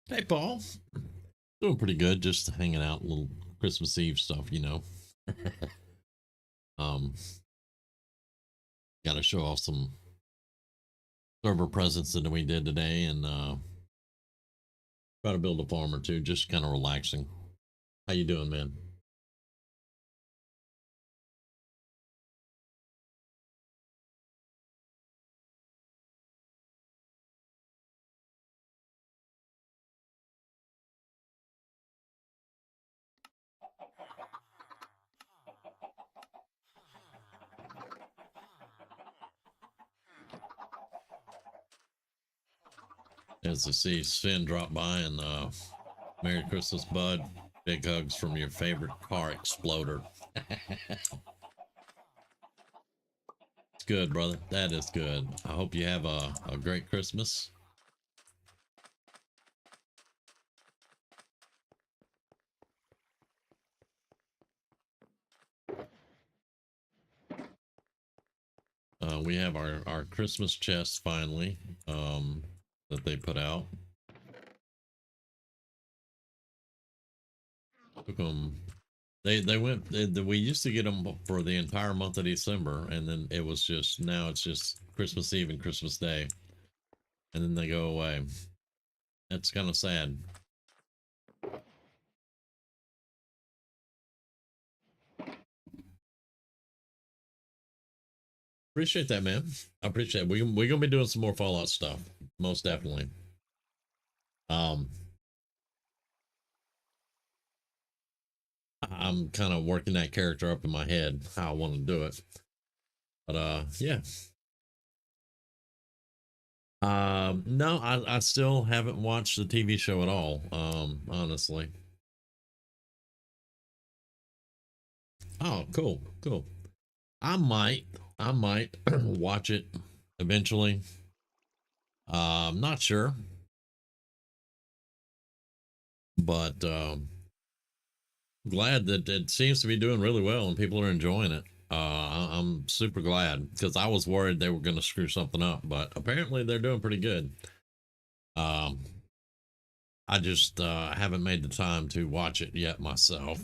Hey, Paul. Doing pretty good. Just hanging out, little Christmas Eve stuff. um, Got to show off some server presents that we did today, and try to build a farm or two. Just kind of relaxing. How you doing, man? As I see Sven drop by, and Merry Christmas, bud. Big hugs from your favorite car exploder. It's good, brother. That is good. I hope you have a great Christmas. We have our Christmas chest finally, that they put out. Took them. They went. We used to get them for the entire month of December, and then it was just now it's just Christmas Eve and Christmas Day, and then they go away. That's kind of sad. Appreciate that, man. I appreciate it. We're gonna be doing some more Fallout stuff, most definitely. Um, I'm kind of working that character up in my head how I want to do it, but yeah. No, I still haven't watched the TV show at all. Honestly. Oh, cool, cool. I might, I might watch it eventually. I'm not sure, but glad that it seems to be doing really well and people are enjoying it. I'm super glad because I was worried they were going to screw something up, but apparently they're doing pretty good. Um, I just haven't made the time to watch it yet myself.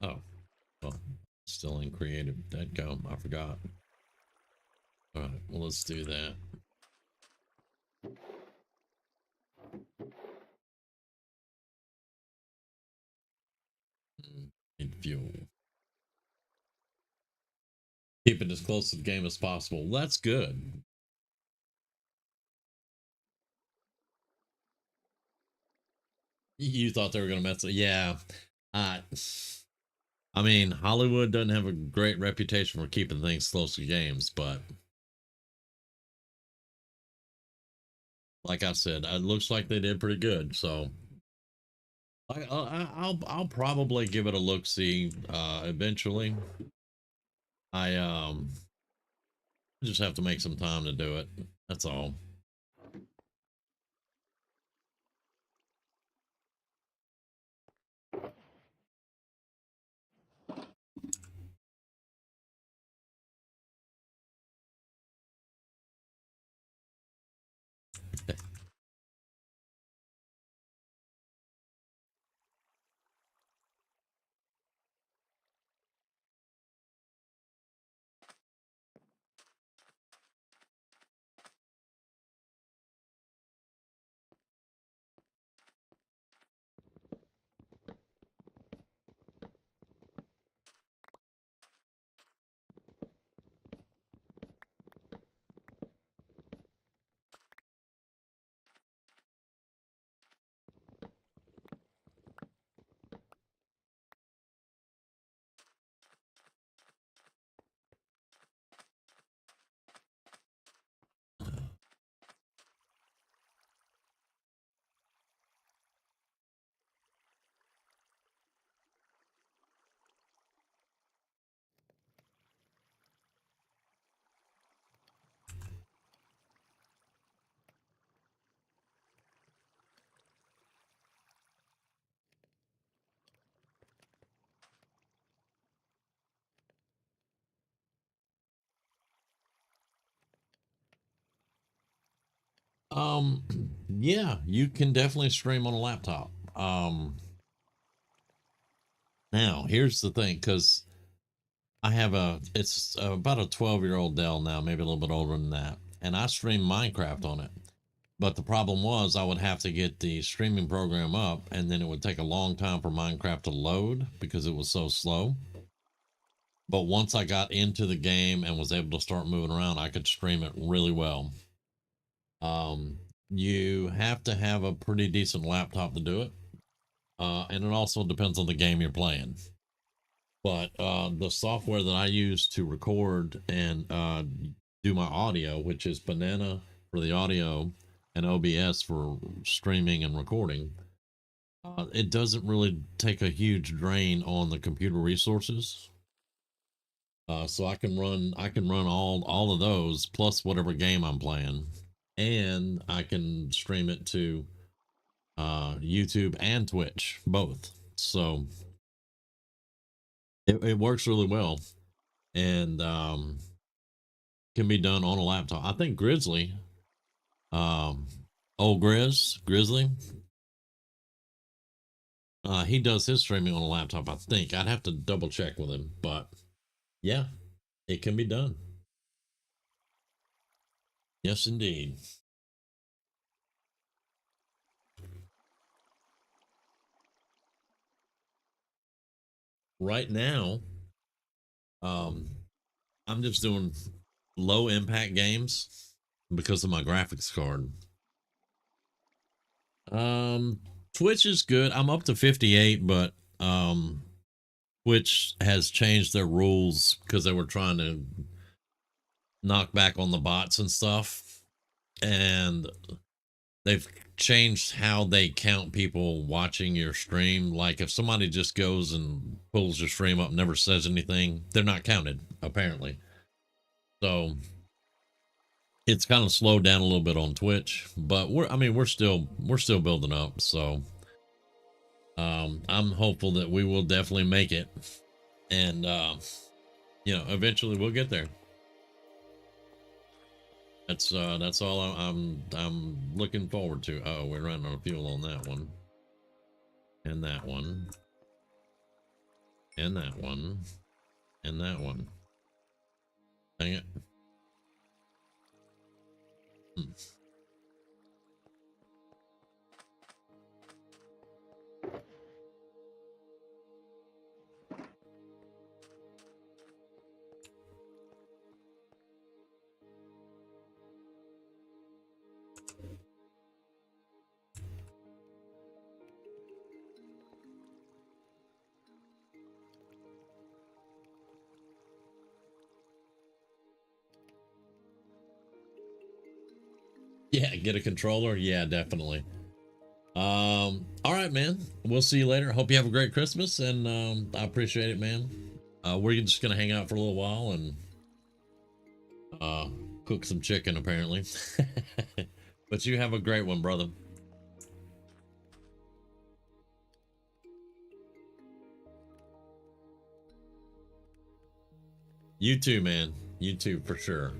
Oh, well, still in creative. Dead gum. I forgot. All right, well, let's do that. Need fuel. Keep it as close to the game as possible. That's good. You thought they were going to mess it. Yeah. Uh, I mean, Hollywood doesn't have a great reputation for keeping things close to games, but like I said, it looks like they did pretty good. So I'll probably give it a look see eventually. I just have to make some time to do it. That's all. Um, yeah, you can definitely stream on a laptop. Now here's the thing, because it's about a 12-year-old Dell now, maybe a little bit older than that, and I stream Minecraft on it. But the problem was I would have to get the streaming program up, and then it would take a long time for Minecraft to load because it was so slow. But once I got into the game and was able to start moving around, I could stream it really well. Um, you have to have a pretty decent laptop to do it. And it also depends on the game you're playing. But the software that I use to record and do my audio, which is Banana for the audio and OBS for streaming and recording, it doesn't really take a huge drain on the computer resources. So I can run all of those plus whatever game I'm playing, and I can stream it to YouTube and Twitch both. So it works really well, and can be done on a laptop. I think Grizzly, um, old Grizzly, he does his streaming on a laptop. I think I'd have to double check with him, but yeah, it can be done. Yes, indeed. Right now, um, I'm just doing low impact games because of my graphics card. Um, Twitch is good. I'm up to 58, but Twitch has changed their rules because they were trying to knock back on the bots and stuff, and they've changed how they count people watching your stream. Like if somebody just goes and pulls your stream up and never says anything, they're not counted apparently. So it's kind of slowed down a little bit on Twitch, but we're still building up. So I'm hopeful that we will definitely make it, and eventually we'll get there. That's all I'm looking forward to. Oh, we're running out of fuel on that one, and that one, and that one, and that one. Dang it. Hmm. Yeah, get a controller. Yeah, definitely. All right, man. We'll see you later. Hope you have a great Christmas, and I appreciate it, man. We're just gonna hang out for a little while and uh, cook some chicken, apparently. But you have a great one, brother. You too, man. You too, for sure.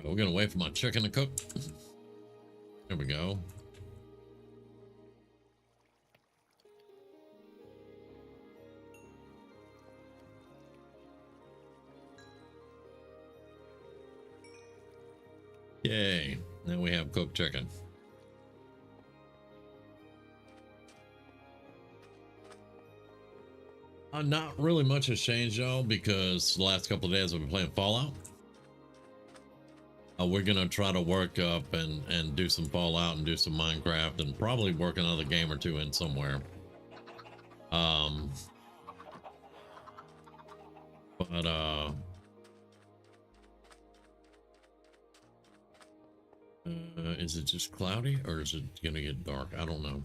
We're gonna wait for my chicken to cook. There we go. Yay. Now we have cooked chicken. Not really much has changed, y'all, because the last couple of days I've been playing Fallout. We're gonna try to work up and do some Fallout and do some Minecraft and probably work another game or two in somewhere. Um, but Is it just cloudy or is it gonna get dark? I don't know.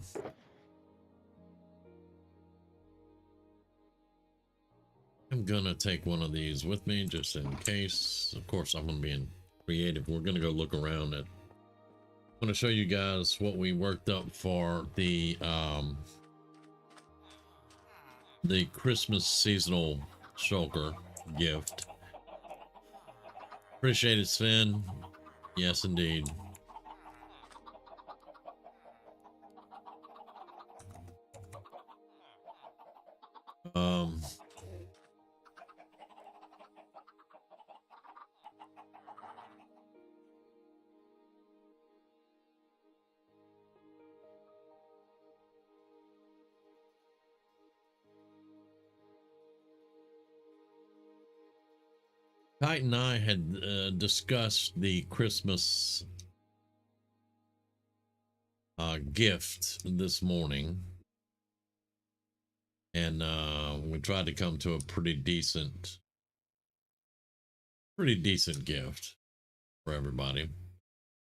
I'm gonna take one of these with me just in case. Of course, I'm gonna be in creative. We're gonna go look around at. I'm gonna show you guys what we worked up for the Christmas seasonal shulker gift. Appreciate it, Sven. Yes, indeed. Um, Kite and I had discussed the Christmas gift this morning, and we tried to come to a pretty decent gift for everybody.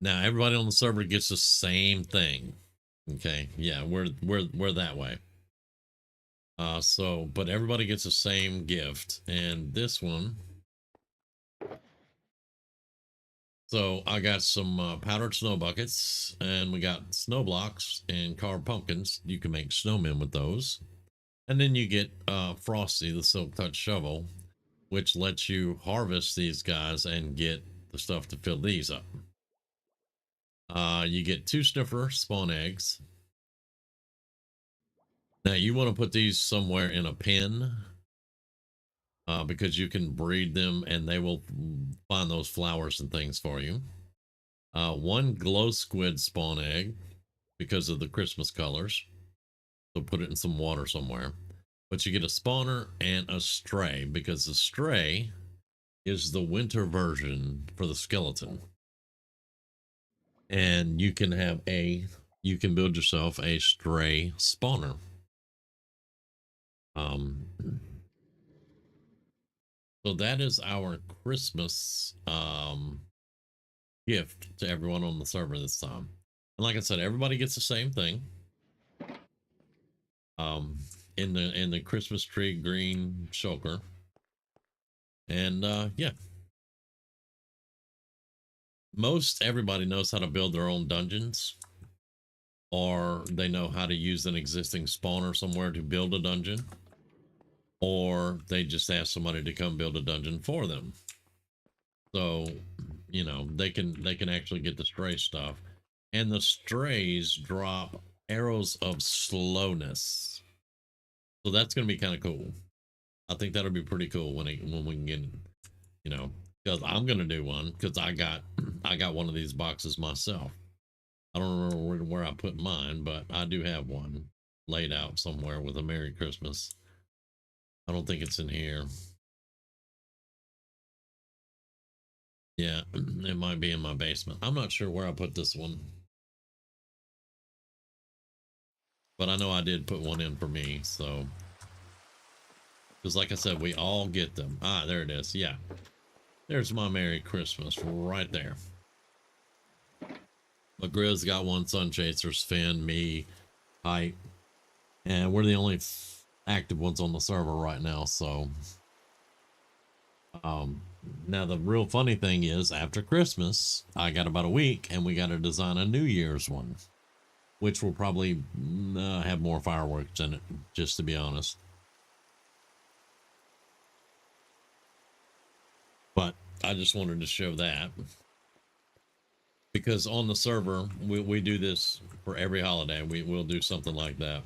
Now everybody on the server gets the same thing. Okay, yeah, we're that way. So but everybody gets the same gift, and this one. So I got some powdered snow buckets, and we got snow blocks and carved pumpkins. You can make snowmen with those. And then you get Frosty, the silk touch shovel, which lets you harvest these guys and get the stuff to fill these up. You get 2 sniffer spawn eggs. Now you want to put these somewhere in a pen because you can breed them and they will find those flowers and things for you. 1 glow squid spawn egg because of the Christmas colors. So put it in some water somewhere. But you get a spawner and a stray because the stray is the winter version for the skeleton. And you can build yourself a stray spawner. So that is our Christmas gift to everyone on the server this time. And like I said, everybody gets the same thing. In the Christmas tree green shulker. And yeah. Most everybody knows how to build their own dungeons, or they know how to use an existing spawner somewhere to build a dungeon, or they just ask somebody to come build a dungeon for them. So, you know, they can actually get the stray stuff. And the strays drop arrows of slowness. So that's going to be kind of cool. I think that'll be pretty cool when we can get, you know, because I'm going to do one because I got one of these boxes myself. I don't remember where I put mine, but I do have one laid out somewhere with a Merry Christmas. I don't think it's in here. Yeah, it might be in my basement. I'm not sure where I put this one. But I know I did put one in for me, so. Because like I said, we all get them. Ah, there it is. Yeah. There's my Merry Christmas right there. But Grizz got one, Sun Chasers, Finn, me, Hype. And we're the only active ones on the server right now, so. Now the real funny thing is, after Christmas, I got about a week, and we got to design a New Year's one. Which will probably have more fireworks in it, just to be honest. But I just wanted to show that. Because on the server, we do this for every holiday. We'll do something like that.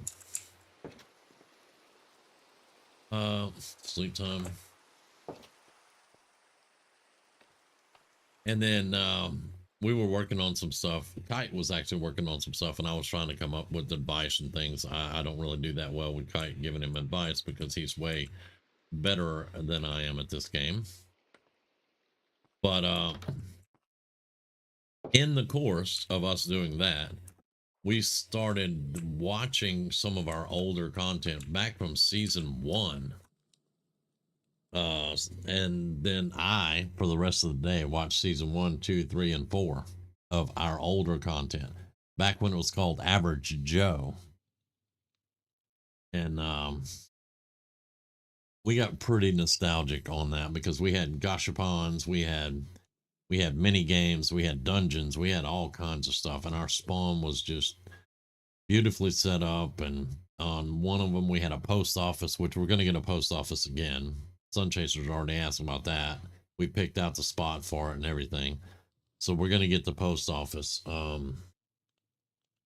Sleep time. And then we were working on some stuff. Kite was actually working on some stuff, and I was trying to come up with advice and things. I don't really do that well with Kite giving him advice because he's way better than I am at this game. But in the course of us doing that, we started watching some of our older content back from season 1. And then I, for the rest of the day, watched season 1, 2, 3, and 4 of our older content back when it was called Average Joe. And we got pretty nostalgic on that because we had gashapons, we had mini games, we had dungeons, we had all kinds of stuff, and our spawn was just beautifully set up. And on one of them, we had a post office, which we're going to get a post office again. Sunchaser's already asked about that. We picked out the spot for it and everything, so we're going to get the post office.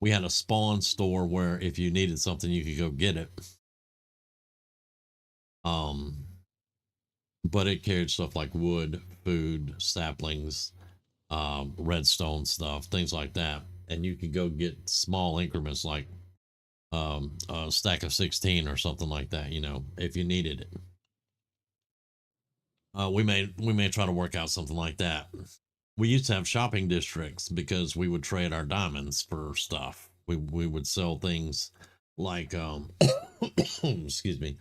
We had a spawn store where if you needed something, you could go get it. Um, but it carried stuff like wood, food, saplings, redstone stuff, things like that. And you could go get small increments like a stack of 16 or something like that, if you needed it. We may try to work out something like that. We used to have shopping districts because we would trade our diamonds for stuff. We would sell things like excuse me,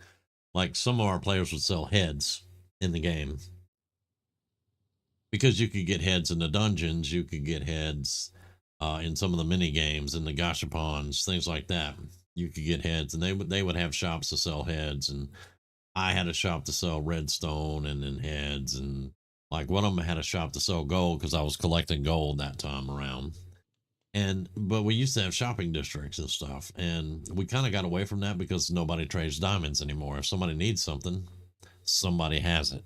like some of our players would sell heads in the game because you could get heads in the dungeons, you could get heads in some of the mini games and the gashapons, things like that. You could get heads, and they would have shops to sell heads, and I had a shop to sell redstone and then heads, and like one of them had a shop to sell gold because I was collecting gold that time around. And but we used to have shopping districts and stuff, and we kind of got away from that because nobody trades diamonds anymore. If somebody needs something, somebody has it.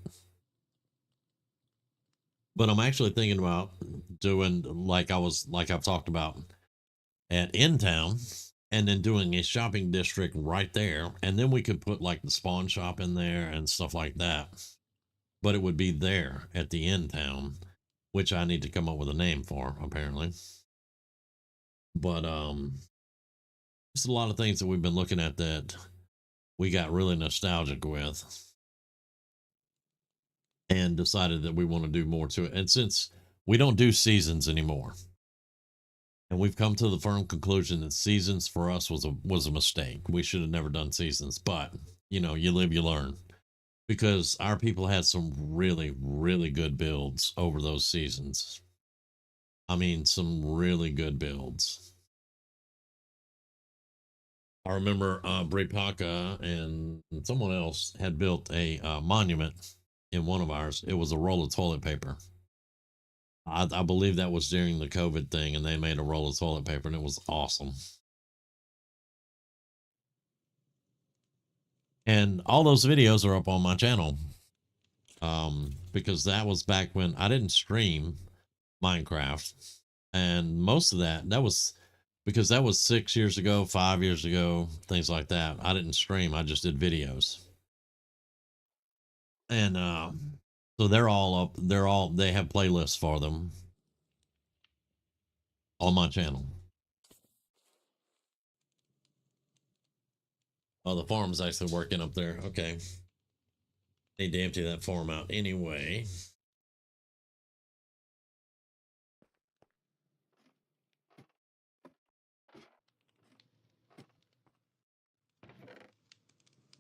But I'm actually thinking about doing like I've talked about at in town, and then doing a shopping district right there, and then we could put like the spawn shop in there and stuff like that. But it would be there at the in town, which I need to come up with a name for apparently. But there's a lot of things that we've been looking at that we got really nostalgic with and decided that we want to do more to it. And since we don't do seasons anymore, and we've come to the firm conclusion that seasons for us was a mistake. We should have never done seasons, but you live, you learn. Because our people had some really, really good builds over those seasons. I mean, some really good builds. I remember Bripaka and someone else had built a monument in one of ours. It was a roll of toilet paper. I believe that was during the COVID thing, and they made a roll of toilet paper, and it was awesome. And all those videos are up on my channel. Because that was back when I didn't stream Minecraft, and most of that was because that was 6 years ago, 5 years ago, things like that. I didn't stream, I just did videos. And so they're all up, they have playlists for them on my channel. Oh, the farm's actually working up there. Okay. Need to empty that farm out anyway.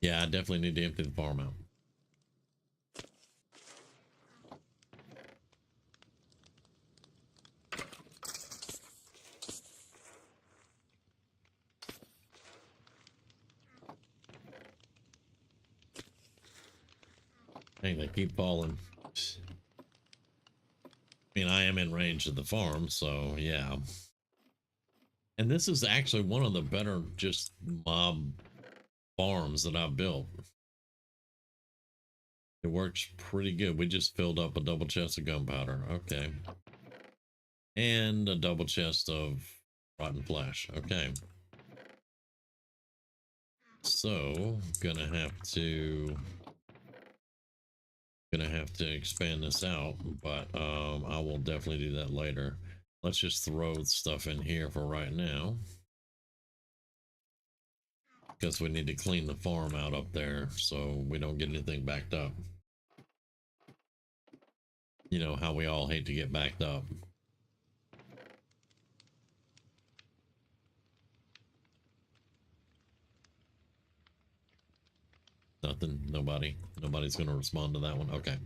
Yeah, I definitely need to empty the farm out. Dang, they keep falling. I mean, I am in range of the farm, so yeah. And this is actually one of the better just mob farms that I've built. It works pretty good. We just filled up a double chest of gunpowder. Okay. And a double chest of rotten flesh. Okay. So, gonna have to expand this out, but I will definitely do that later. Let's just throw stuff in here for right now, because we need to clean the farm out up there so we don't get anything backed up. You know how we all hate to get backed up. Nothing. Nobody's going to respond to that one. Okay.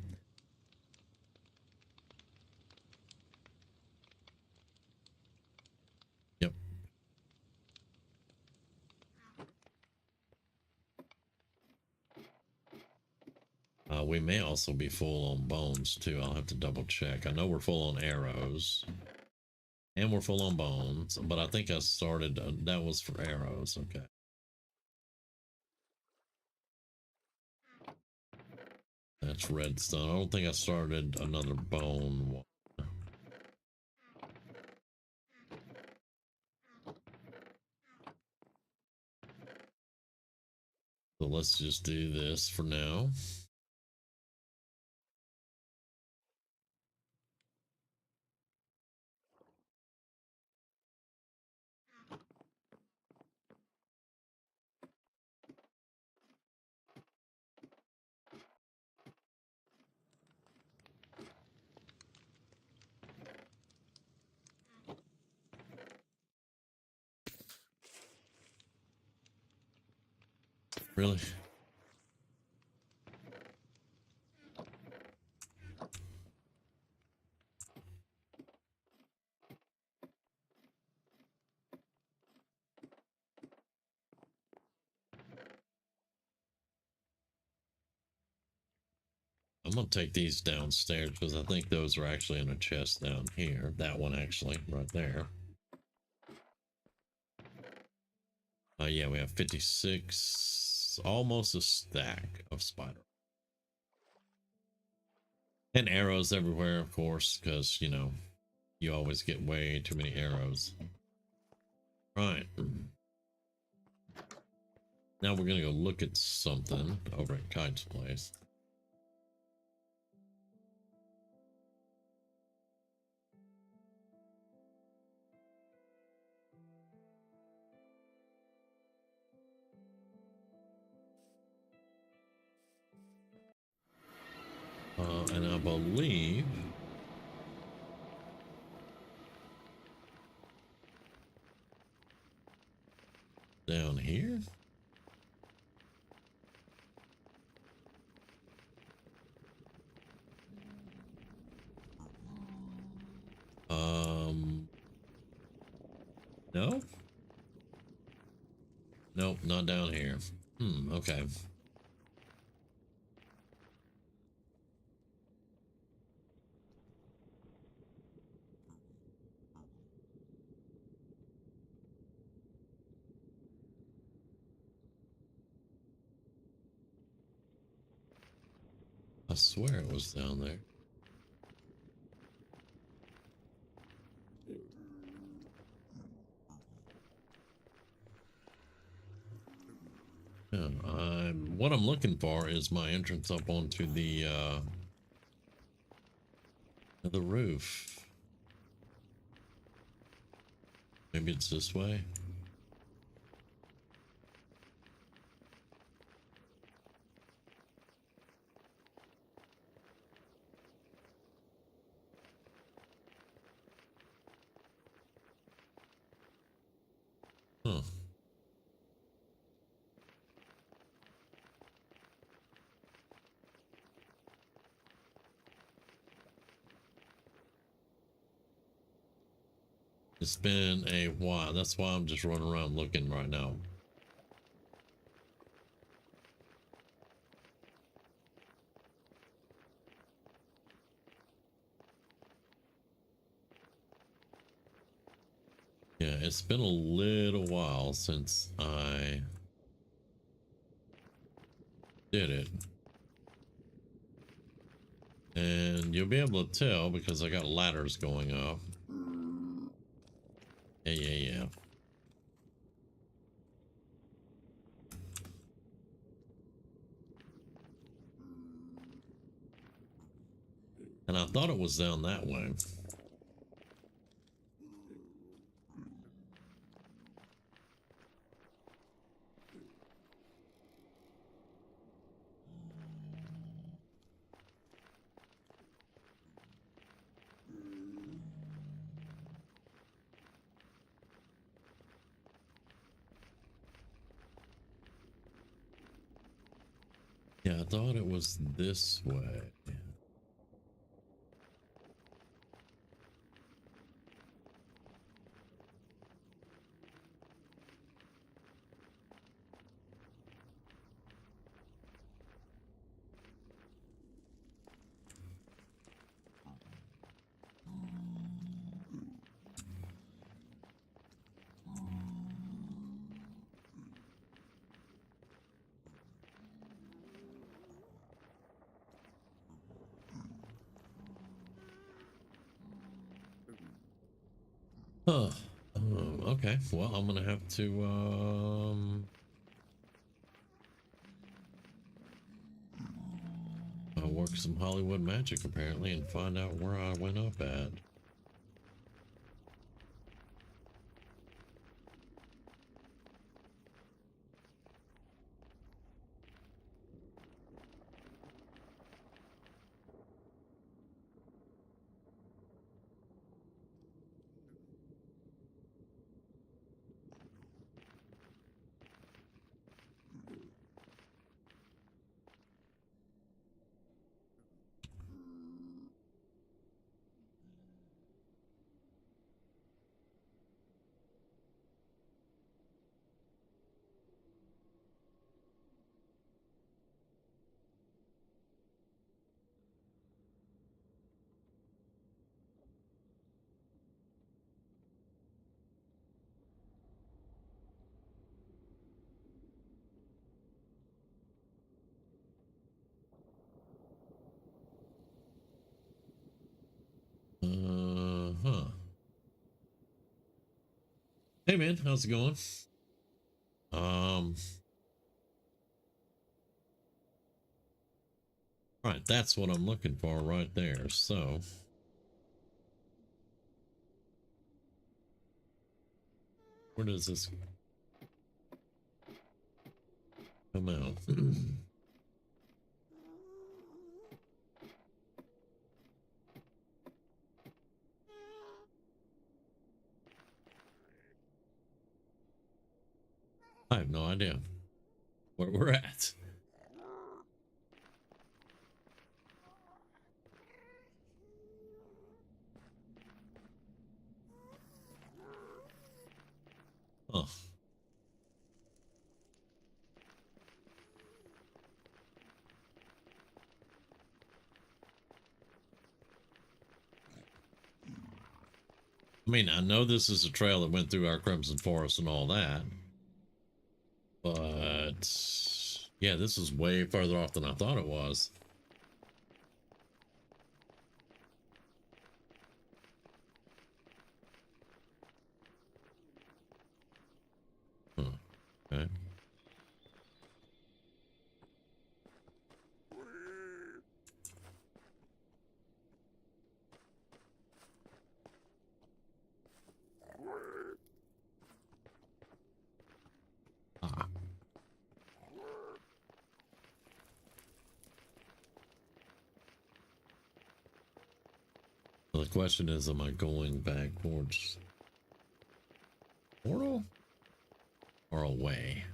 we may also be full on bones too. I'll have to double check. I know we're full on arrows. And we're full on bones, but I think I started, that was for arrows, okay. That's redstone. I don't think I started another bone one. So let's just do this for now. Really? I'm gonna take these downstairs because I think those are actually in a chest down here. That one actually, right there. Yeah, we have 56, almost a stack of spider. And arrows everywhere, of course, because, you know, you always get way too many arrows. Right. Now we're gonna go look at something over at Kite's place. And I believe down here. No? Nope, not down here. Okay. I swear it was down there. Yeah, what I'm looking for is my entrance up onto the roof. Maybe it's this way. Huh. It's been a while. That's why I'm just running around looking right now. Yeah, it's been a little while since I did it. And you'll be able to tell because I got ladders going up. Yeah. And I thought it was down that way. Yeah, I thought it was this way. Huh. Okay. Well, I'm gonna have to work some Hollywood magic apparently and find out where I went up at. Huh. Hey man, how's it going? Um, right, that's what I'm looking for right there. So, where does this come out? I have no idea where we're at. Huh. I mean, I know this is a trail that went through our Crimson Forest and all that, but yeah, this is way further off than I thought it was. Huh. Okay. Ah. Well, the question is, am I going back towards portal or away?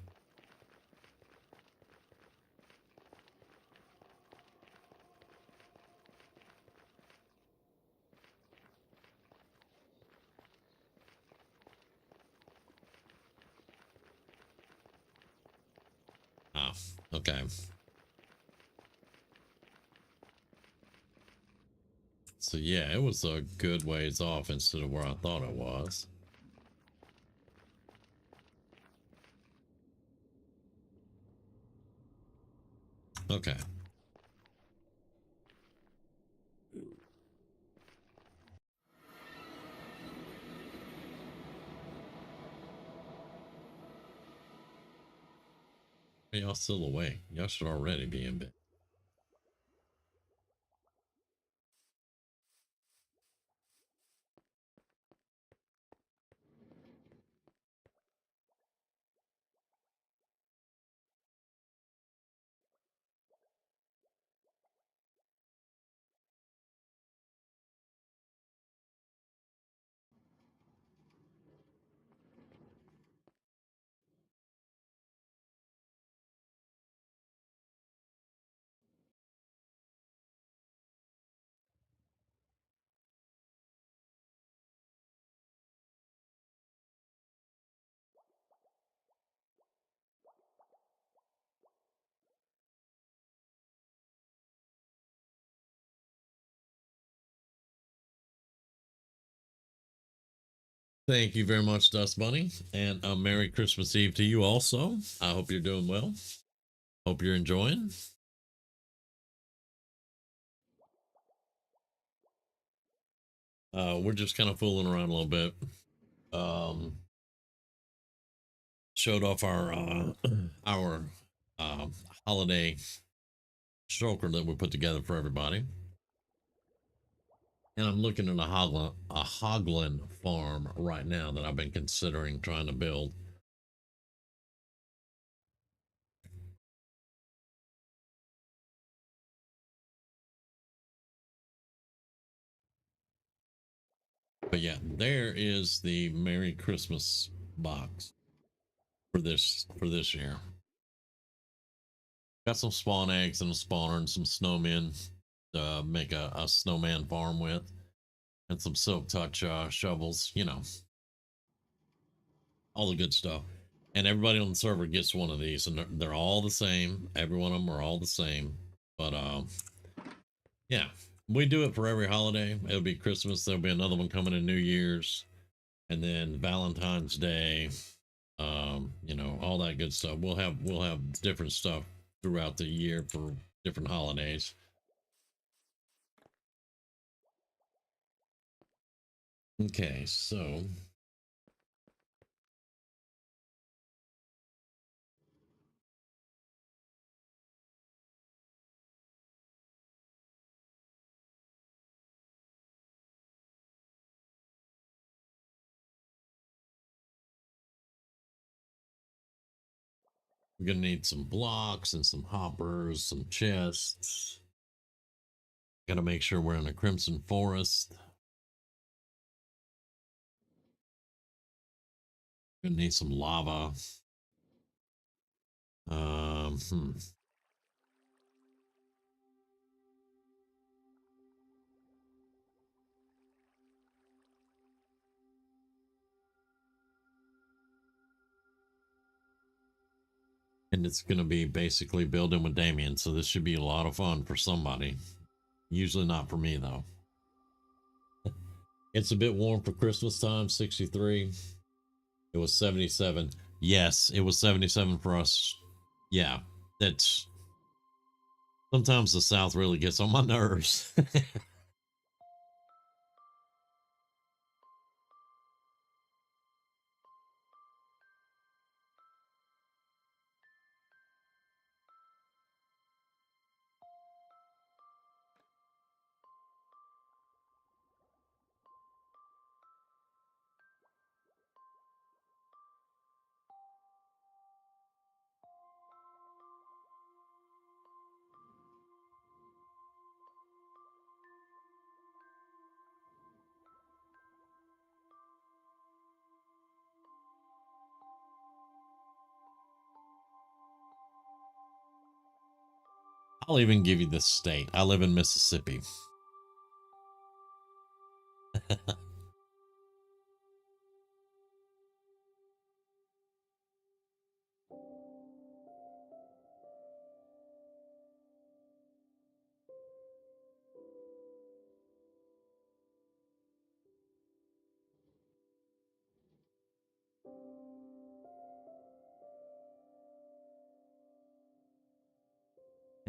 Ah, okay. So yeah, it was a good ways off instead of where I thought it was. Okay. Y'all still away. Y'all should already be in bed. Thank you very much, Dust Bunny, and a Merry Christmas Eve to you also. I hope you're doing well. Hope you're enjoying. We're just kind of fooling around a little bit. Um, showed off our our uh, holiday stroker that we put together for everybody. And I'm looking at a hoglin farm right now that I've been considering trying to build. But yeah, there is the Merry Christmas box for this year. Got some spawn eggs and a spawner and some snowmen to make a snowman farm with, and some silk touch shovels. All the good stuff. And everybody on the server gets one of these, and they're all the same. Every one of them are all the same. But yeah, we do it for every holiday. It'll be Christmas. There'll be another one coming in New Year's, and then Valentine's Day. All that good stuff. We'll have different stuff throughout the year for different holidays. Okay, so we're gonna need some blocks and some hoppers, some chests. Gotta make sure we're in a crimson forest. Gonna need some lava. Um, hmm. And it's gonna be basically building with Damien, so this should be a lot of fun for somebody. Usually not for me though. It's a bit warm for Christmas time, 63. It was 77. Yes, it was 77 for us. Yeah, that's sometimes the South really gets on my nerves. I'll even give you the state. I live in Mississippi.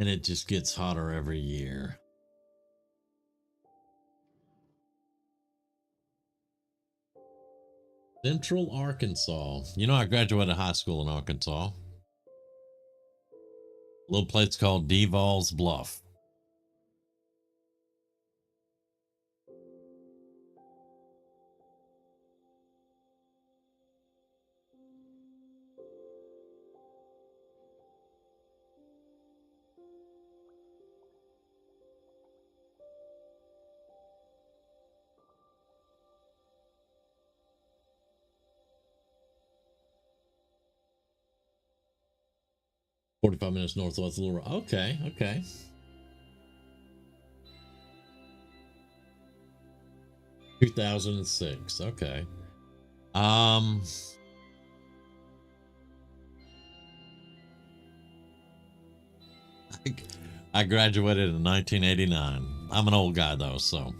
And it just gets hotter every year. Central Arkansas. I graduated high school in Arkansas. A little place called Devall's Bluff. 45 minutes northwest of Little Rock. Okay, okay. 2006. Okay. Um, I graduated in 1989. I'm an old guy though, so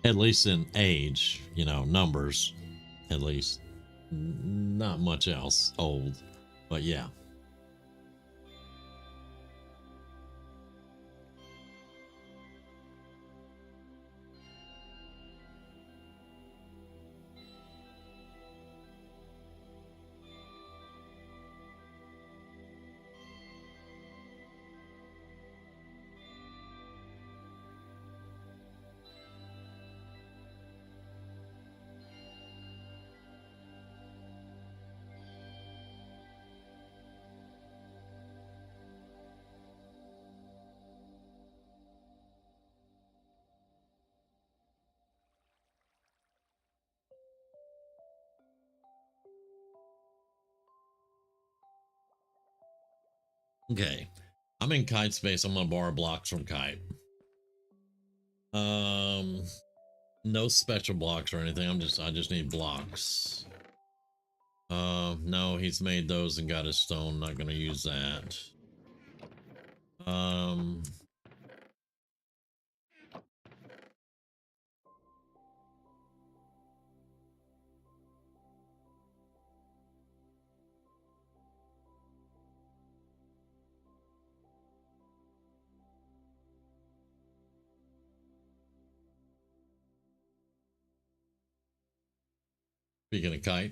at least in age, numbers, at least. Not much else old, but yeah. Okay. I'm in kite space. I'm gonna borrow blocks from kite. No special blocks or anything. I just need blocks. No, he's made those and got his stone. Not gonna use that. Um, Speaking of kite,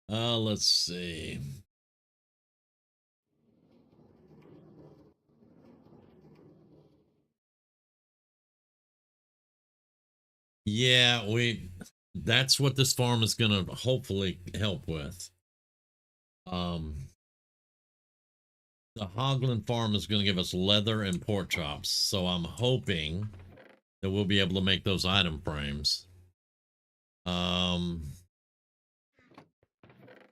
let's see. Yeah, that's what this farm is gonna hopefully help with. The Hogland farm is gonna give us leather and pork chops, so I'm hoping that we'll be able to make those item frames. Um,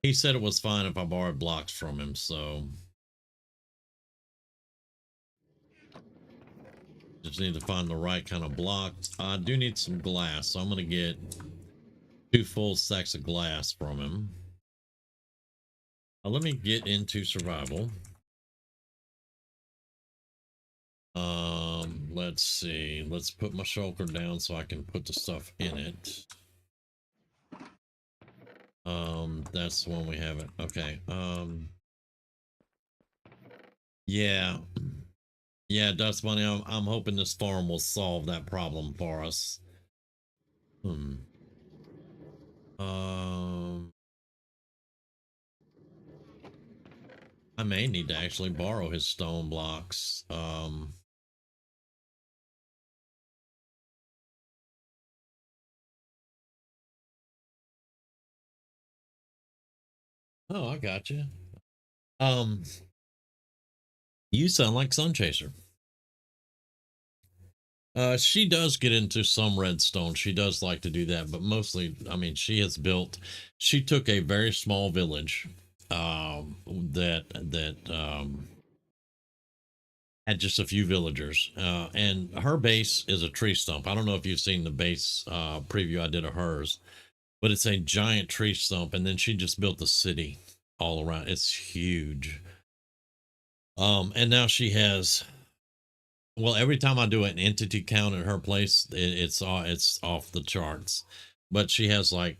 he said it was fine if I borrowed blocks from him, so just need to find the right kind of blocks. I do need some glass, so I'm gonna get 2 full stacks of glass from him. Let me get into survival. Let's see. Let's put my shulker down so I can put the stuff in it. That's the one we haven't. Okay. Yeah. Yeah, Dust Bunny, I'm hoping this farm will solve that problem for us. Um, I may need to actually borrow his stone blocks. Oh, I got you. Um, you sound like Sun Chaser. She does get into some redstone. She does like to do that, but mostly, I mean, she took a very small village, that had just a few villagers, and her base is a tree stump. I don't know if you've seen the base, preview I did of hers, but it's a giant tree stump, and then she just built the city all around. It's huge. And now she has, well, every time I do an entity count at her place, it's off the charts. But she has like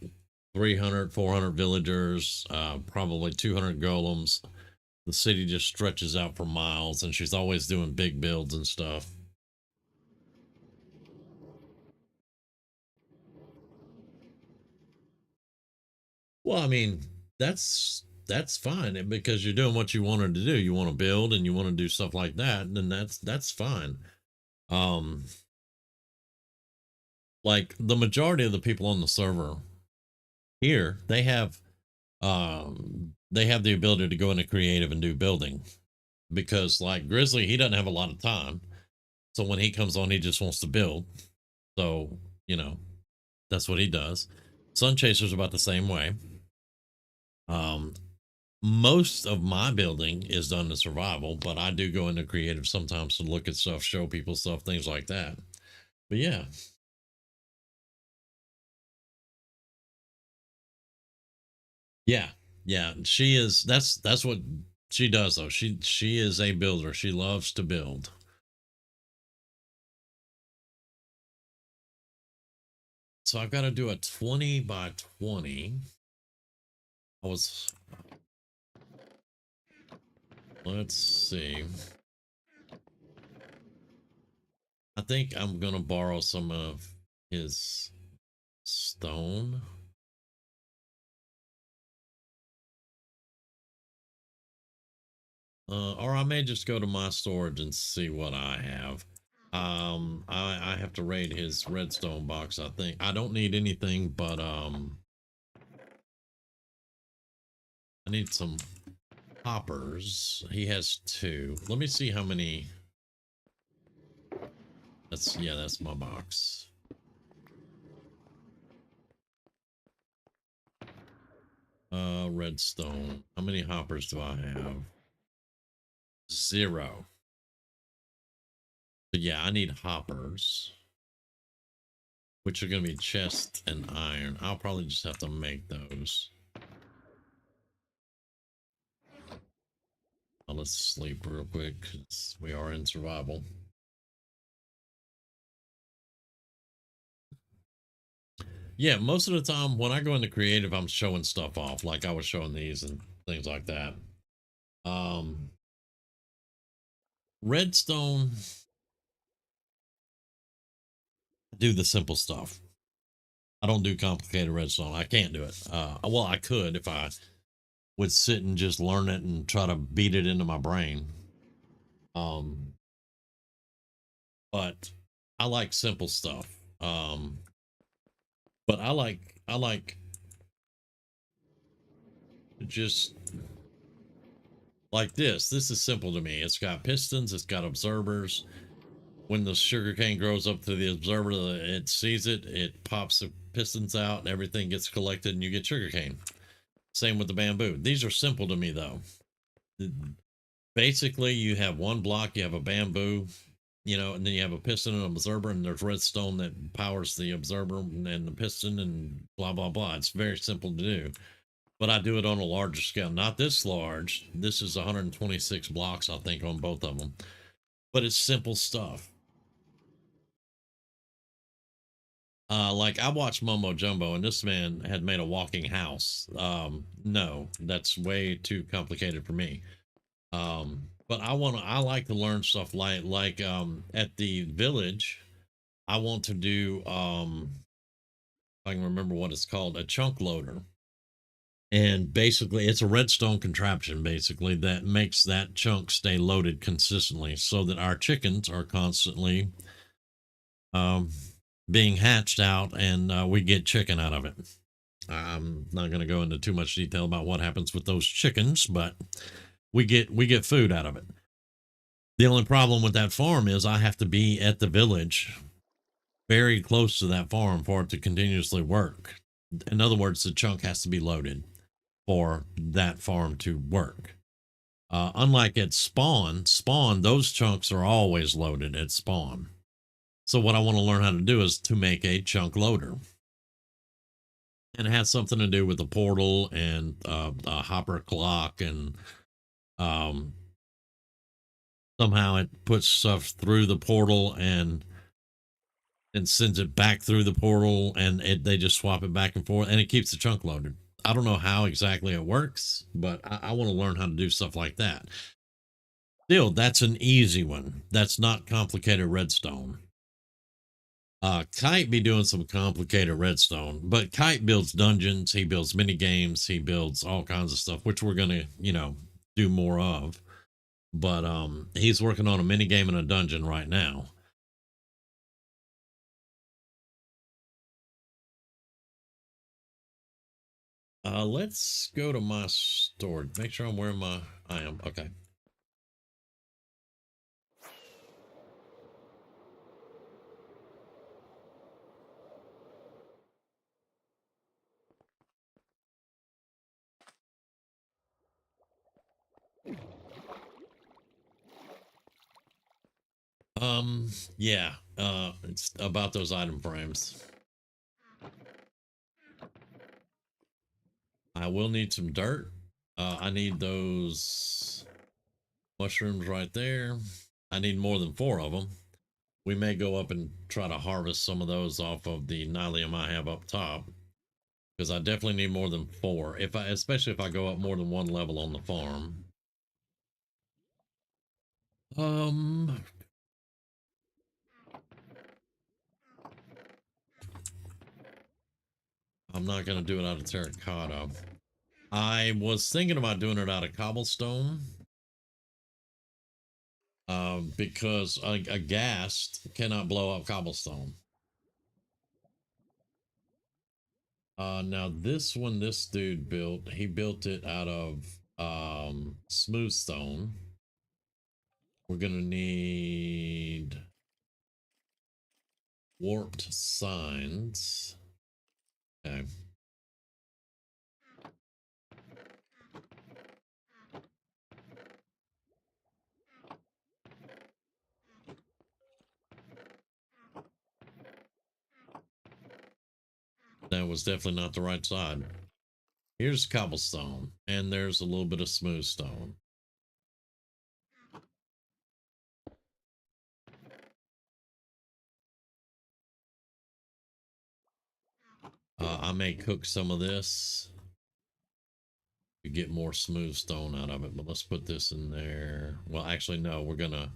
300, 400 villagers, probably 200 golems. The city just stretches out for miles, and she's always doing big builds and stuff. Well, I mean, that's fine, because you're doing what you wanted to do. You want to build and you want to do stuff like that, and then that's fine. Um, like the majority of the people on the server here, they have the ability to go into creative and do building, because like Grizzly, he doesn't have a lot of time. So when he comes on, he just wants to build. So, you know, that's what he does. Sun Chaser's about the same way. Um, most of my building is done in survival, but I do go into creative sometimes to look at stuff, show people stuff, things like that. But yeah. Yeah. Yeah. She is, that's what she does though. She is a builder. She loves to build. So I've got to do a 20 by 20. I was, let's see. I think I'm going to borrow some of his stone. Or I may just go to my storage and see what I have. I have to raid his redstone box. I think I don't need anything, but I need some hoppers. He has 2. Let me see how many. That's my box. Redstone. How many hoppers do I have? 0. But yeah, I need hoppers, which are going to be chest and iron. I'll probably just have to make those. Let's sleep real quick because we are in survival. Yeah, most of the time when I go into creative, I'm showing stuff off, like I was showing these and things like that. Redstone, do the simple stuff. I don't do complicated redstone. I can't do it. Well, I could if I would sit and just learn it and try to beat it into my brain. Um, but I like simple stuff. But I like just like this. This is simple to me. It's got pistons. It's got observers. When the sugarcane grows up to the observer, it sees it. It pops the pistons out, and everything gets collected, and you get sugarcane. Same with the bamboo. These are simple to me, though. Basically, you have one block. You have a bamboo, and then you have a piston and an observer, and there's redstone that powers the observer and the piston, and blah blah blah. It's very simple to do. But I do it on a larger scale. Not this large. This is 126 blocks, I think, on both of them. But it's simple stuff. Like I watched Momo Jumbo, and this man had made a walking house. No, that's way too complicated for me. But I like to learn stuff like at the village. I want to do I can remember what it's called, a chunk loader. And basically it's a redstone contraption basically that makes that chunk stay loaded consistently so that our chickens are constantly um being hatched out, and we get chicken out of it. I'm not going to go into too much detail about what happens with those chickens, but we get food out of it. The only problem with that farm is I have to be at the village very close to that farm for it to continuously work. In other words, the chunk has to be loaded for that farm to work. Unlike at spawn, those chunks are always loaded at spawn. So what I want to learn how to do is to make a chunk loader. And it has something to do with the portal and a hopper clock, and um, somehow it puts stuff through the portal and sends it back through the portal, and they just swap it back and forth, and it keeps the chunk loaded. I don't know how exactly it works, but I want to learn how to do stuff like that. Still, that's an easy one. That's not complicated redstone. Kite be doing some complicated redstone, but Kite builds dungeons, he builds mini games, he builds all kinds of stuff, which we're gonna, do more of. But he's working on a mini game and a dungeon right now. Let's go to my storage. Make sure I'm wearing my. I am okay. Yeah. It's about those item frames. I will need some dirt. I need those mushrooms right there. I need more than 4 of them. We may go up and try to harvest some of those off of the nylium I have up top, because I definitely need more than 4. Especially if I go up more than 1 level on the farm. Um, I'm not gonna do it out of terracotta. I was thinking about doing it out of cobblestone. Because a ghast cannot blow up cobblestone. Now this one, this dude built, he built it out of smooth stone. We're gonna need warped signs. Okay. That was definitely not the right side. Here's cobblestone, and there's a little bit of smooth stone. I may cook some of this to get more smooth stone out of it, but let's put this in there. Well, actually, no, we're gonna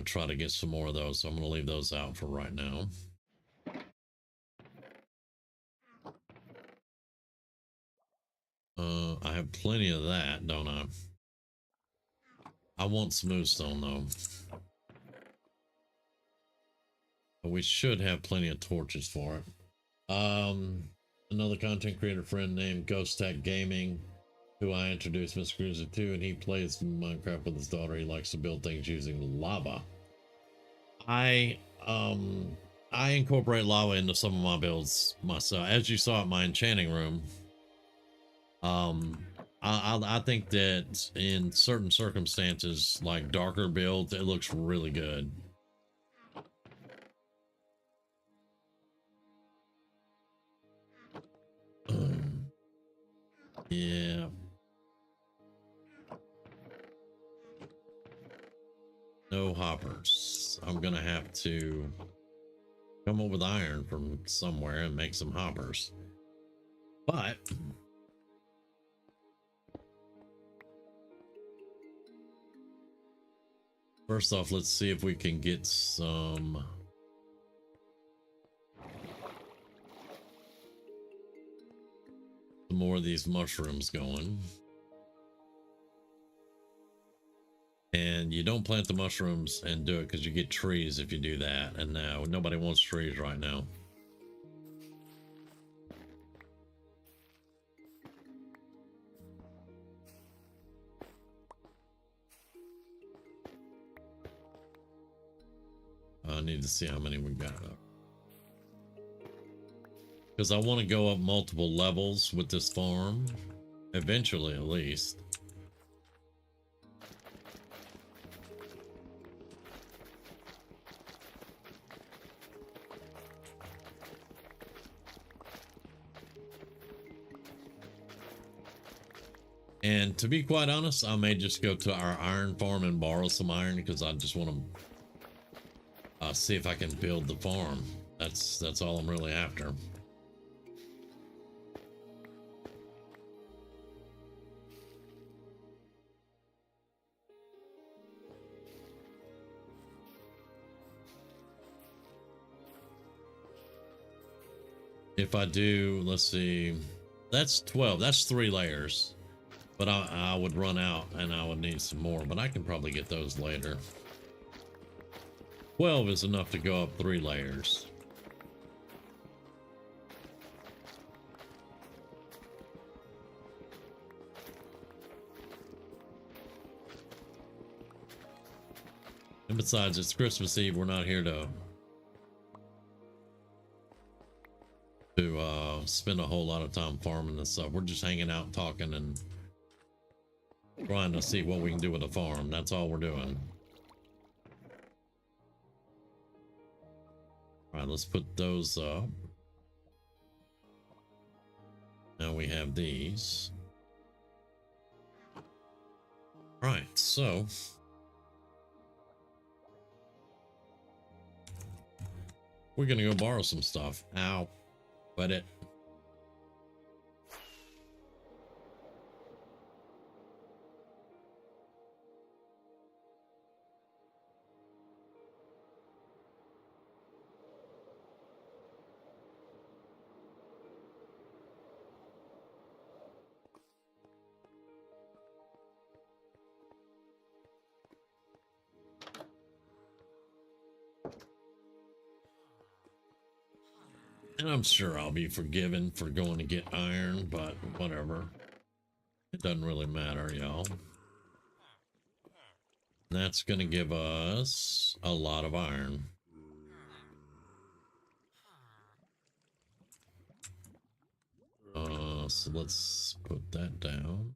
try to get some more of those, so I'm gonna leave those out for right now. I have plenty of that, don't I? I want smooth stone though. But we should have plenty of torches for it. Another content creator friend named Ghost Tech Gaming, who I introduced Mr. Cruiser to, and he plays Minecraft with his daughter. He likes to build things using lava. I I incorporate lava into some of my builds myself. As you saw at my enchanting room, I think that in certain circumstances, like darker builds, it looks really good. Yeah. No hoppers. I'm gonna have to come up with iron from somewhere and make some hoppers. But first off, let's see if we can get some more of these mushrooms going. And you don't plant the mushrooms and do it because you get trees if you do that. And now nobody wants trees right now. I need to see how many we got up. Because I want to go up multiple levels with this farm. Eventually, at least. And to be quite honest, I may just go to our iron farm and borrow some iron because I just want to see if I can build the farm. That's all I'm really after. If I do, let's see, that's 12. That's 3 layers. But I would run out and I would need some more, but I can probably get those later. 12 is enough to go up 3 layers. And besides, it's Christmas Eve. We're not here to spend a whole lot of time farming and stuff. We're just hanging out, talking, and trying to see what we can do with the farm. That's all we're doing. All right, let's put those up. Now we have these. All right, so we're gonna go borrow some stuff. Ow, but it. And I'm sure I'll be forgiven for going to get iron, but whatever. It doesn't really matter, y'all. That's going to give us a lot of iron. So let's put that down.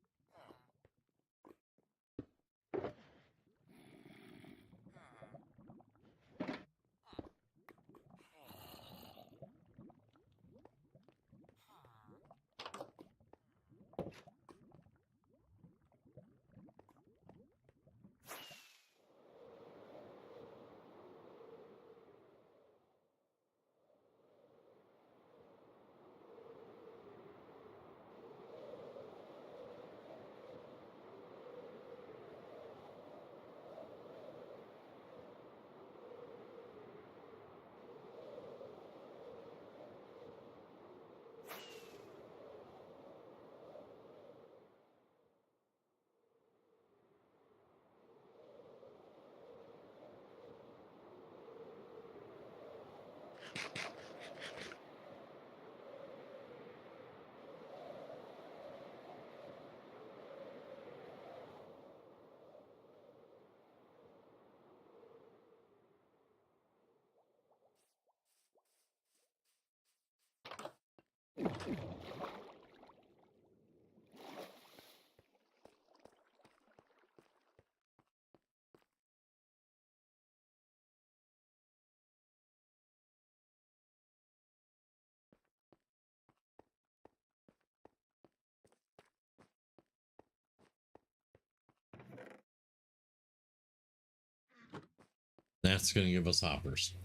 That's going to give us hoppers.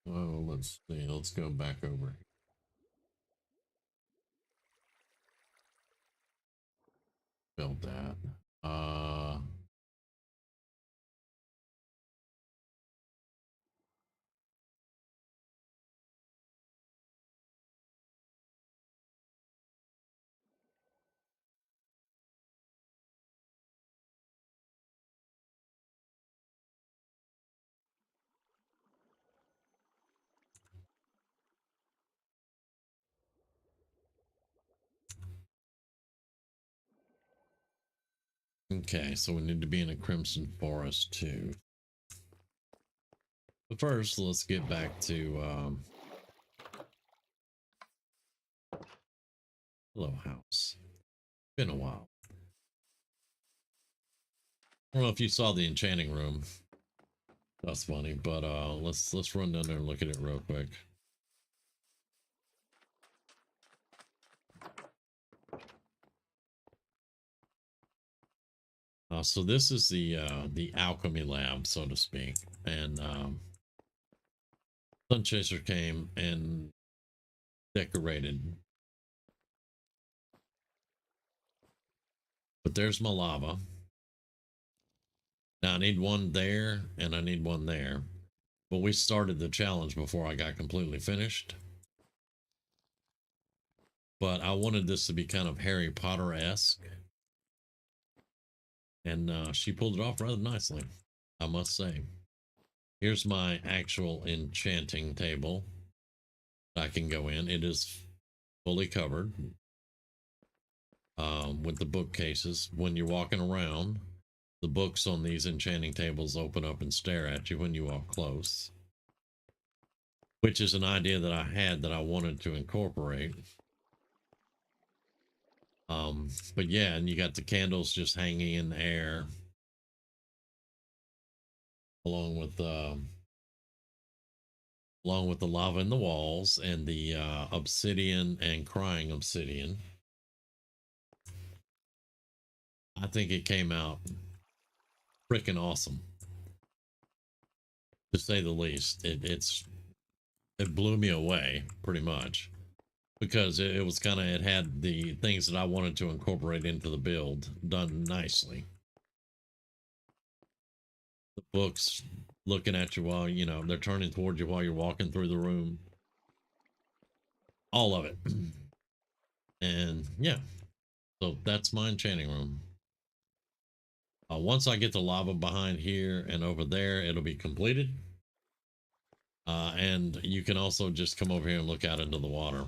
Oh, let's see. Let's go back over. Build that. Okay, so we need to be in a crimson forest too. But first, let's get back to hello house. Been a while. I don't know if you saw the enchanting room. That's funny, but let's run down there and look at it real quick. So this is the alchemy lab, so to speak, and Sunchaser came and decorated. But there's my lava. Now I need one there and I need one there. But we started the challenge before I got completely finished. But I wanted this to be kind of Harry Potter-esque. And she pulled it off rather nicely, I must say. Here's my actual enchanting table I can go in. It is fully covered with the bookcases. When you're walking around, the books on these enchanting tables open up and stare at you when you walk close, which is an idea that I had that I wanted to incorporate. But yeah, and you got the candles just hanging in the air along with the lava in the walls and the obsidian and crying obsidian. I think it came out freaking awesome, to say the least. It blew me away pretty much, because it was kind of, it had the things that I wanted to incorporate into the build done nicely. The books looking at you while, you know, they're turning towards you while you're walking through the room. All of it. And yeah, so that's my enchanting room. Once I get the lava behind here and over there, it'll be completed. And you can also just come over here and look out into the water.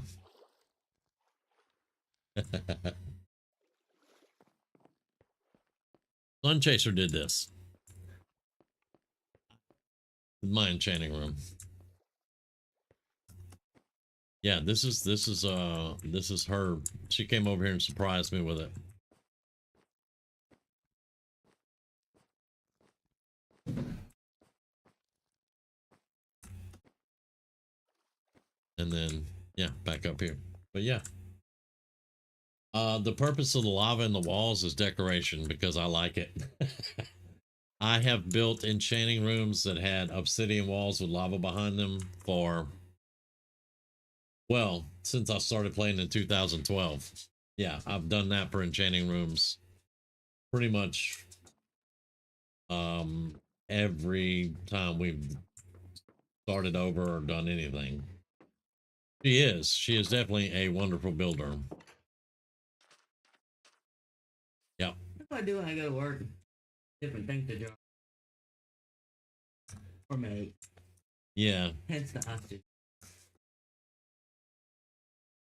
Sunchaser did this. My enchanting room. Yeah, this is her. She came over here and surprised me with it. And then yeah, back up here. But yeah. The purpose of the lava in the walls is decoration, because I like it. I have built enchanting rooms that had obsidian walls with lava behind them for, well, since I started playing in 2012. Yeah, I've done that for enchanting rooms pretty much every time we've started over or done anything. She is definitely a wonderful builder. Yeah. What do I do when I go to work? Different things to do. Or make. Yeah. Hence the hostage.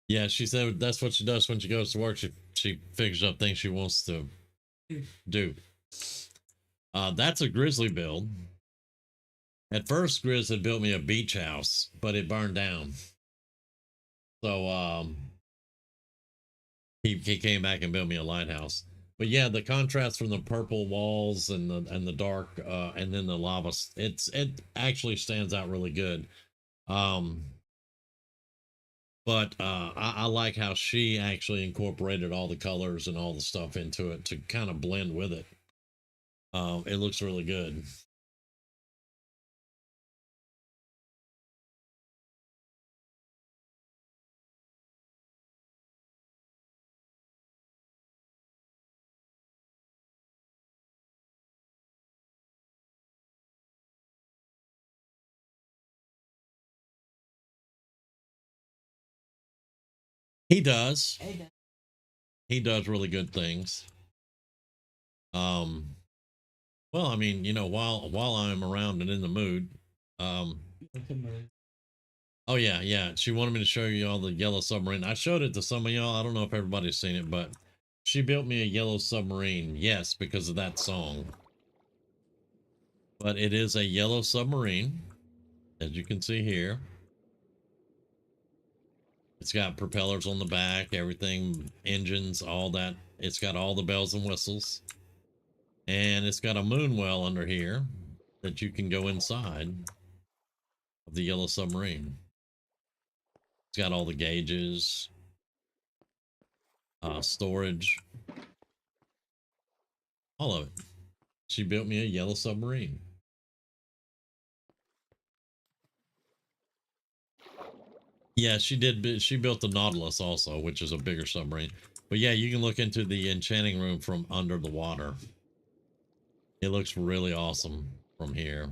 Yeah, she said that's what she does when she goes to work. She figures up things she wants to do. That's a grizzly build. At first, Grizz had built me a beach house, but it burned down. So he came back and built me a lighthouse. But yeah, the contrast from the purple walls and the dark and then the lava, it actually stands out really good. Um, but I like how she actually incorporated all the colors and all the stuff into it to kind of blend with it. It looks really good. He does. Hey, He does really good things. Um, well, I mean, while I'm around and in the mood, um, oh yeah, yeah. She wanted me to show you all the yellow submarine. I showed it to some of y'all. I don't know if everybody's seen it, but she built me a yellow submarine. Yes, because of that song. But it is a yellow submarine, as you can see here. It's got propellers on the back, everything, engines, all that. It's got all the bells and whistles. And it's got a moon well under here that you can go inside of the yellow submarine. It's got all the gauges, storage, all of it. She built me a yellow submarine. Yeah, she did. She built the Nautilus also, which is a bigger submarine. But yeah, you can look into the enchanting room from under the water. It looks really awesome from here.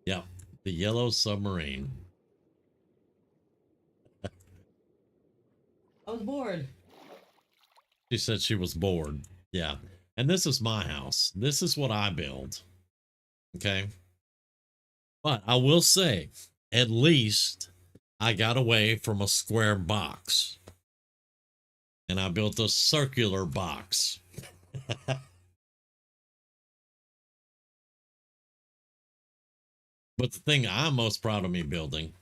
Yeah, the yellow submarine. I was bored. She said she was bored. Yeah. And this is my house. This is what I build. Okay. But I will say, at least I got away from a square box. And I built a circular box. But the thing I'm most proud of me building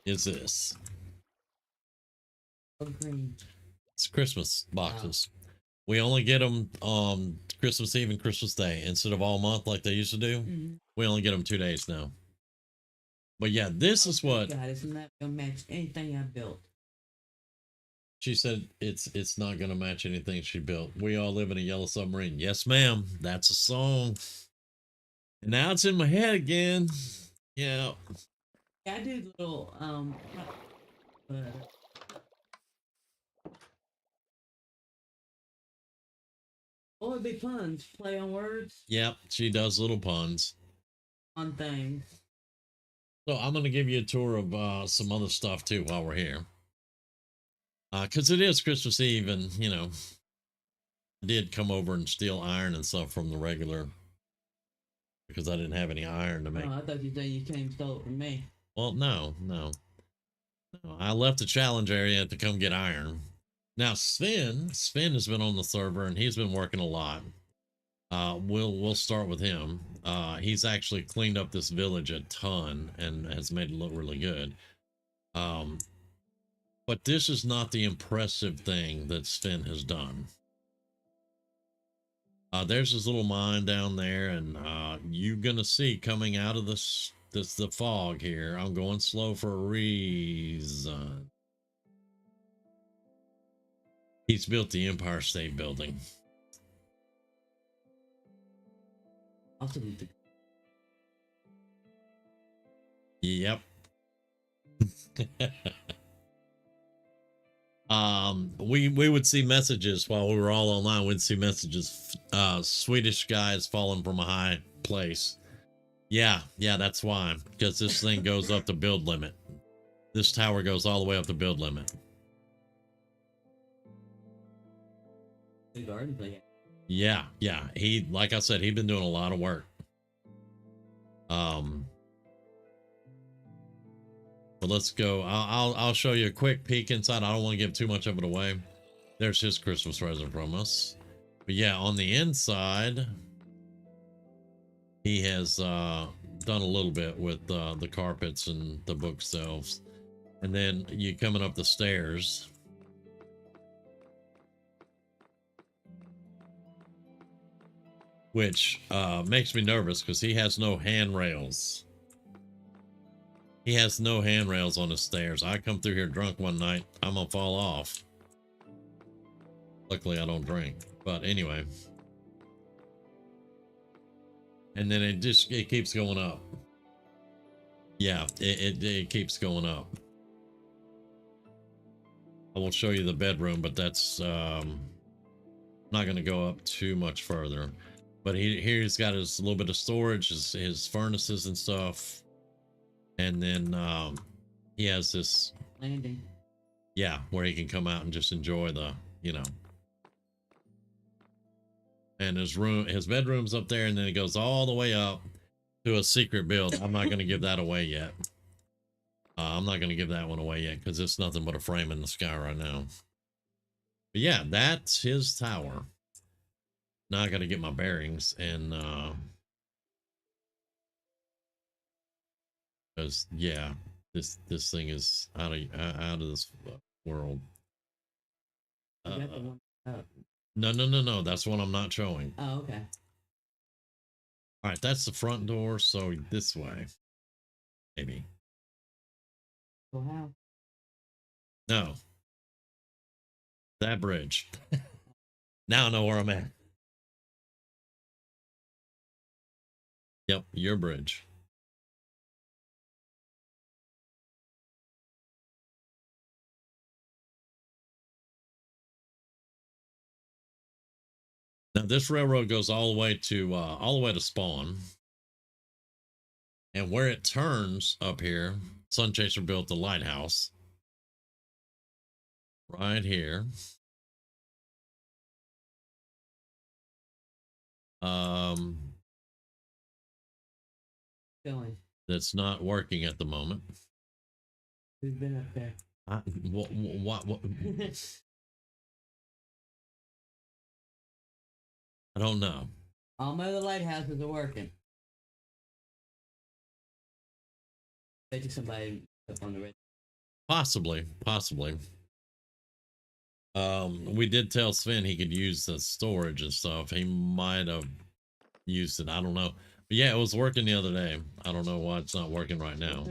is this. Green. It's Christmas boxes. Wow. We only get them on Christmas Eve and Christmas Day instead of all month like they used to do. Mm-hmm. We only get them 2 days now. But yeah, this is what. God, it's not gonna match anything I built. She said it's not gonna match anything she built. We all live in a yellow submarine. Yes, ma'am. That's a song. And now it's in my head again. Yeah. I do little oh, it'd be puns, play on words. Yep, she does little puns on things. So I'm gonna give you a tour of some other stuff too while we're here. Because it is Christmas Eve, and I did come over and steal iron and stuff from the regular because I didn't have any iron to make. Oh, I thought you said you came and stole it from me. Well, no. I left the challenge area to come get iron. Now Sven has been on the server and he's been working a lot. We'll start with him. He's actually cleaned up this village a ton and has made it look really good. But this is not the impressive thing that Sven has done. There's this little mine down there, and you're gonna see coming out of the fog here. I'm going slow for a reason. He's built the Empire State Building. Yep. We would see messages while we were all online. We'd see messages. Swedish guys falling from a high place. Yeah, that's why. Because this thing goes up the build limit. This tower goes all the way up the build limit. Yeah. He, like I said, he'd been doing a lot of work. But let's go. I'll show you a quick peek inside. I don't want to give too much of it away. There's his Christmas present from us. But yeah, on the inside, he has done a little bit with the carpets and the bookshelves. And then you coming up the stairs, which makes me nervous because he has no handrails. He has no handrails on the stairs. I come through here drunk one night, I'm gonna fall off. Luckily, I don't drink. But anyway. And then it keeps going up. Yeah, it keeps going up. I will show you the bedroom, but that's not going to go up too much further. But here he's got his little bit of storage, his furnaces and stuff. And then he has this landing. Yeah, where he can come out and just enjoy the, you know. And his bedroom's up there, and then it goes all the way up to a secret build. I'm not going to give that away yet. I'm not going to give that one away yet because it's nothing but a frame in the sky right now. But yeah, that's his tower. Now I got to get my bearings, and because yeah, this thing is out of this world. You got the one up. No. That's what I'm not showing. Oh, okay. All right, that's the front door. So this way, maybe. Well, how? No. That bridge. Now I know where I'm at. Yep, your bridge. Now this railroad goes all the way to Spawn. And where it turns up here, Sunchaser built the lighthouse. Right here. Going. That's not working at the moment. Who's been up there? What? I don't know. All my other lighthouses are working. Bet you somebody up on the red. Possibly. We did tell Sven he could use the storage and stuff. He might have used it. I don't know. But yeah, it was working the other day. I don't know why it's not working right now.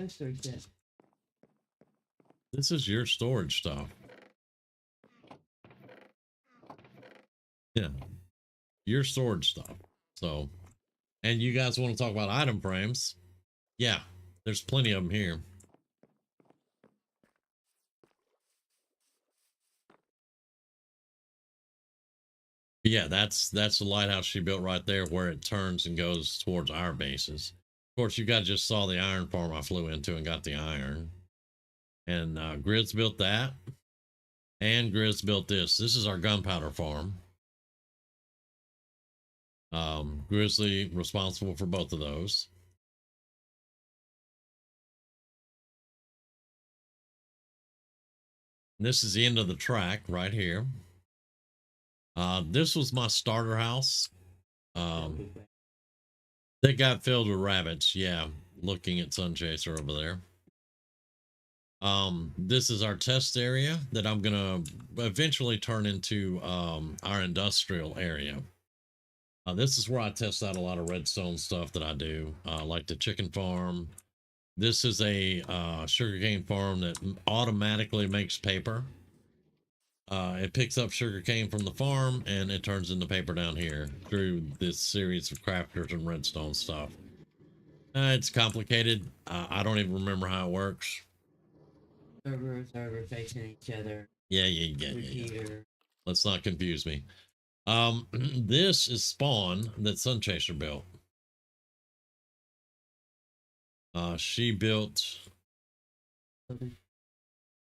This is your storage stuff. Yeah. Your storage stuff. So, and you guys want to talk about item frames? Yeah, there's plenty of them here. But yeah, that's the lighthouse she built right there where it turns and goes towards our bases. Of course, you guys just saw the iron farm I flew into and got the iron. And Grizz built that. And Grizz built this. This is our gunpowder farm. Grizzly responsible for both of those. And this is the end of the track right here. This was my starter house. They got filled with rabbits. Yeah, looking at Sunchaser over there. This is our test area that I'm gonna eventually turn into our industrial area. This is where I test out a lot of redstone stuff that I do, like the chicken farm. This is a sugarcane farm that automatically makes paper. It picks up sugarcane from the farm and it turns into paper down here through this series of crafters and redstone stuff. It's complicated. I don't even remember how it works. Server facing each other. Yeah. Let's not confuse me. This is Spawn that Sunchaser built. She built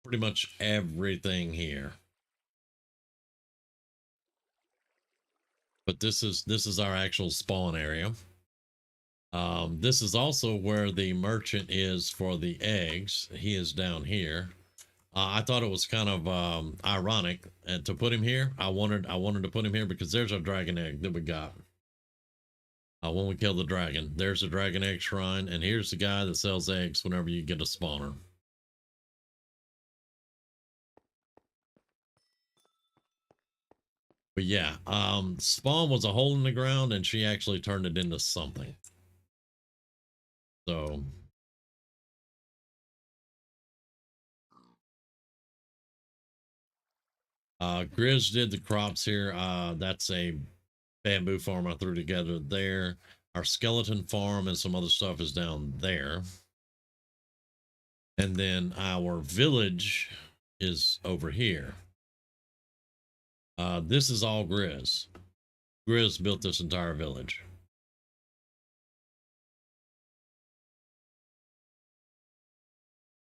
pretty much everything here. But this is our actual spawn area. This is also where the merchant is for the eggs. He is down here. I thought it was kind of ironic to put him here. I wanted to put him here because there's our dragon egg that we got. when we kill the dragon. There's a dragon egg shrine, and here's the guy that sells eggs whenever you get a spawner. But yeah, spawn was a hole in the ground, and she actually turned it into something. So Grizz did the crops here. That's a bamboo farm I threw together there. Our skeleton farm and some other stuff is down there. And then our village is over here. This is all Grizz. Grizz built this entire village.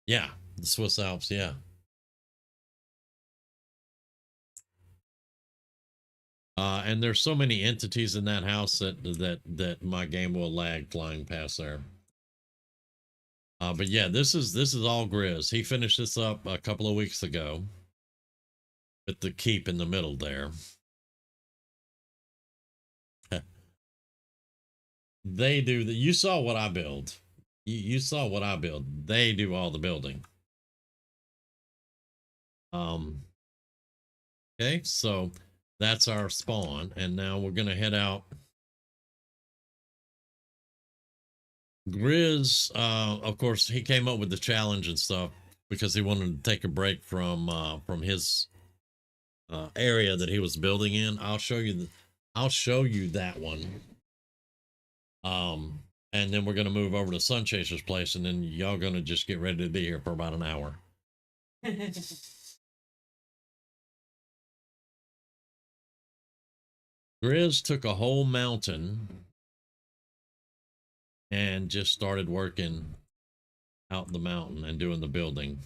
Yeah, the Swiss Alps, yeah. And there's so many entities in that house that my game will lag flying past there. But yeah, this is all Grizz. He finished this up a couple of weeks ago with the keep in the middle there. They do the. You saw what I build. You saw what I build. They do all the building. Okay, so that's our spawn, and now we're gonna head out. Grizz, of course, he came up with the challenge and stuff because he wanted to take a break from his area that he was building in. I'll show you that one. And then we're gonna move over to Sun Chaser's place, and then y'all gonna just get ready to be here for about an hour. Grizz took a whole mountain and just started working out the mountain and doing the building.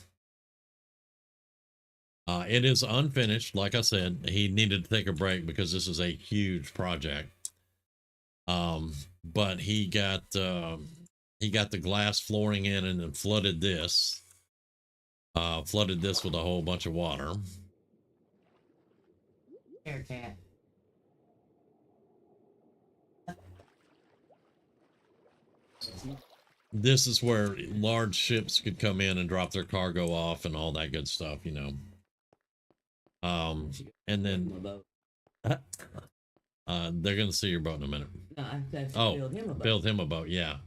It is unfinished. Like I said, he needed to take a break because this is a huge project. But he got the glass flooring in and then flooded this with a whole bunch of water. Cat. This is where large ships could come in and drop their cargo off and all that good stuff, you know. And then they're gonna see your boat in a minute. No, I said build him a boat. Yeah.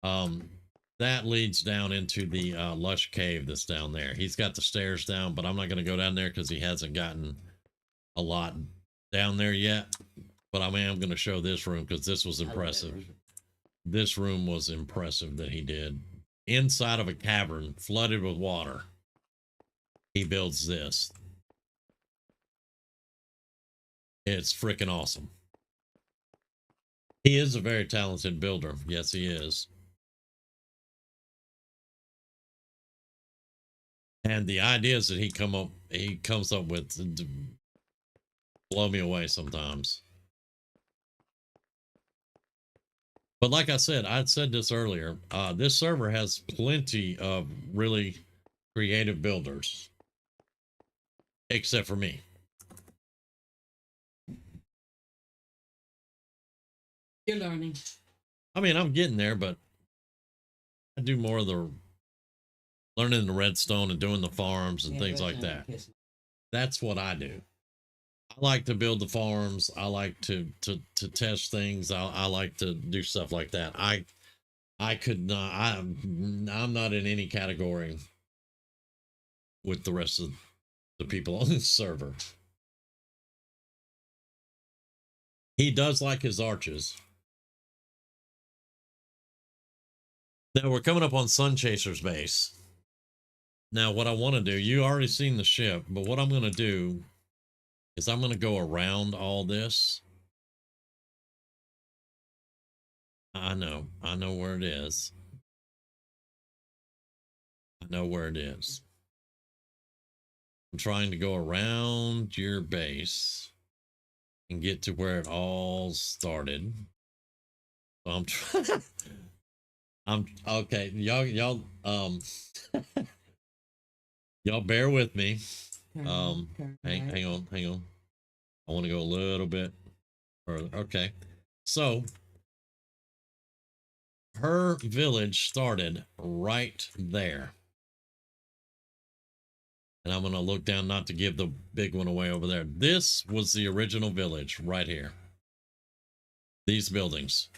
That leads down into the lush cave that's down there. He's got the stairs down, but I'm not gonna go down there because he hasn't gotten a lot down there yet. But I mean, I'm gonna show this room because this was impressive. This room was impressive that he did. Inside of a cavern flooded with water, he builds this. It's freaking awesome. He is a very talented builder. Yes, he is. And the ideas that he comes up with blow me away sometimes. But like I said this earlier, this server has plenty of really creative builders, except for me. You're learning. I mean, I'm getting there, but I do more of the learning the redstone and doing the farms and things like that. That's what I do. I like to build the farms. I like to test things. I like to do stuff like that. I could not. I'm not in any category with the rest of the people on this server. He does like his arches. Now we're coming up on Sun Chaser's base. Now what I want to do, you already seen the ship, but what I'm going to do is I'm going to go around all this. I know where it is. I know where it is. I'm trying to go around your base and get to where it all started. So I'm trying. I'm okay. Y'all, y'all bear with me. Hang on. I want to go a little bit further. Okay. So her village started right there. And I'm going to look down not to give the big one away over there. This was the original village right here. These buildings.